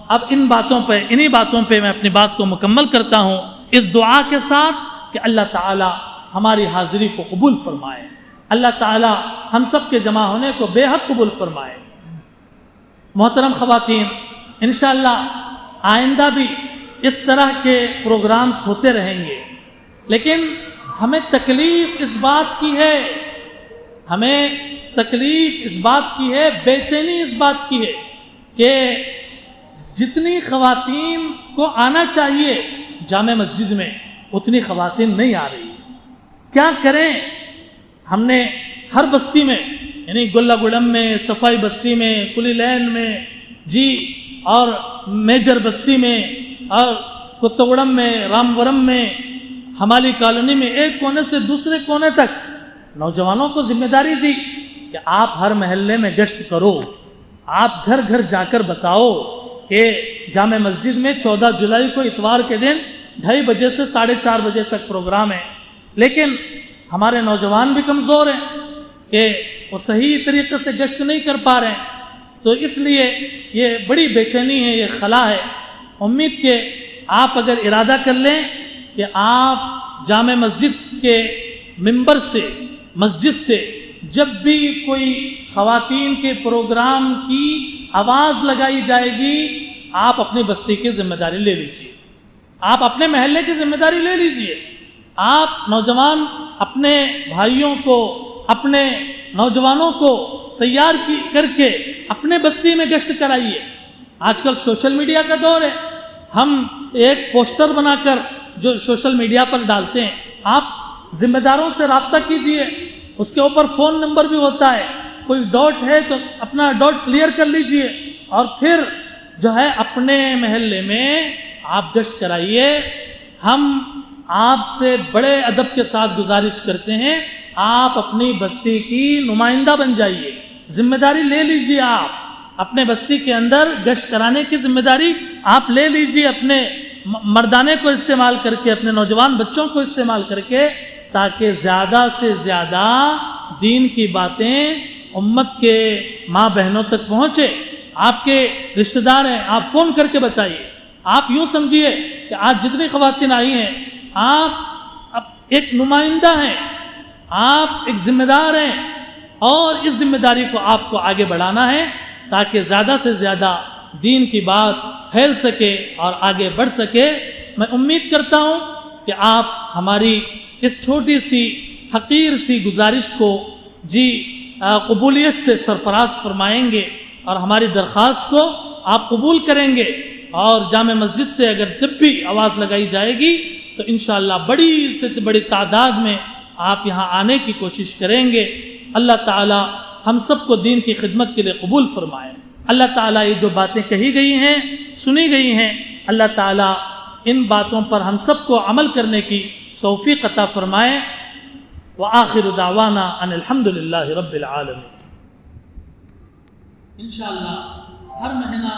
اب انہی باتوں پہ میں اپنی بات کو مکمل کرتا ہوں، اس دعا کے ساتھ کہ اللہ تعالی ہماری حاضری کو قبول فرمائے، اللہ تعالی ہم سب کے جمع ہونے کو بے حد قبول فرمائے۔ محترم خواتین، انشاءاللہ آئندہ بھی اس طرح کے پروگرامز ہوتے رہیں گے، لیکن ہمیں تکلیف اس بات کی ہے، بے چینی اس بات کی ہے کہ جتنی خواتین کو آنا چاہیے جامع مسجد میں اتنی خواتین نہیں آ رہی۔ کیا کریں؟ ہم نے ہر بستی میں، یعنی گلہ گڑم میں، صفائی بستی میں، کلی لین میں جی، اور میجر بستی میں، اور کتگڑم میں، رامورم میں، ہمالی کالونی میں، ایک کونے سے دوسرے کونے تک نوجوانوں کو ذمہ داری دی کہ آپ ہر محلے میں گشت کرو، آپ گھر گھر جا کر بتاؤ کہ جامع مسجد میں 14 جولائی کو اتوار کے دن 2:30 بجے سے 4:30 بجے تک پروگرام ہے۔ لیکن ہمارے نوجوان بھی کمزور ہیں کہ وہ صحیح طریقے سے گشت نہیں کر پا رہے ہیں، تو اس لیے یہ بڑی بے چینی ہے، یہ خلا ہے۔ امید کہ آپ اگر ارادہ کر لیں کہ آپ جامع مسجد کے ممبر سے، مسجد سے جب بھی کوئی خواتین کے پروگرام کی آواز لگائی جائے گی، آپ اپنی بستی کی ذمہ داری لے لیجیے، آپ اپنے محلے کی ذمہ داری لے لیجیے۔ آپ نوجوان اپنے بھائیوں کو، اپنے نوجوانوں کو تیار کر کے اپنے بستی میں گشت کرائیے۔ آج کل سوشل میڈیا کا دور ہے، ہم ایک پوسٹر بنا کر جو سوشل میڈیا پر ڈالتے ہیں، آپ ذمہ داروں سے رابطہ کیجئے، اس کے اوپر فون نمبر بھی ہوتا ہے، کوئی ڈاٹ ہے تو اپنا ڈاٹ کلیئر کر لیجئے، اور پھر جو ہے اپنے محلے میں آپ گشت کرائیے۔ ہم آپ سے بڑے ادب کے ساتھ گزارش کرتے ہیں، آپ اپنی بستی کی نمائندہ بن جائیے، ذمہ داری لے لیجئے، آپ اپنے بستی کے اندر گشت کرانے کی ذمہ داری آپ لے لیجئے، اپنے مردانے کو استعمال کر کے، اپنے نوجوان بچوں کو استعمال کر کے، تاکہ زیادہ سے زیادہ دین کی باتیں امت کے ماں بہنوں تک پہنچے۔ آپ کے رشتہ دار ہیں، آپ فون کر کے بتائیے۔ آپ یوں سمجھیے کہ آج جتنی خواتین آئی ہیں، آپ ایک نمائندہ ہیں، آپ ایک ذمہ دار ہیں، اور اس ذمہ داری کو آپ کو آگے بڑھانا ہے تاکہ زیادہ سے زیادہ دین کی بات پھیل سکے اور آگے بڑھ سکے۔ میں امید کرتا ہوں کہ آپ ہماری اس چھوٹی سی حقیر سی گزارش کو قبولیت سے سرفراز فرمائیں گے، اور ہماری درخواست کو آپ قبول کریں گے، اور جامع مسجد سے اگر جب بھی آواز لگائی جائے گی تو انشاءاللہ بڑی سے بڑی تعداد میں آپ یہاں آنے کی کوشش کریں گے۔ اللہ تعالی ہم سب کو دین کی خدمت کے لیے قبول فرمائے۔ اللہ تعالیٰ یہ جو باتیں کہی گئی ہیں، سنی گئی ہیں، اللہ تعالیٰ ان باتوں پر ہم سب کو عمل کرنے کی توفیق عطا فرمائے۔ وآخر دعوانا ان الحمدللہ رب العالمین۔ انشاءاللہ ہر مہینہ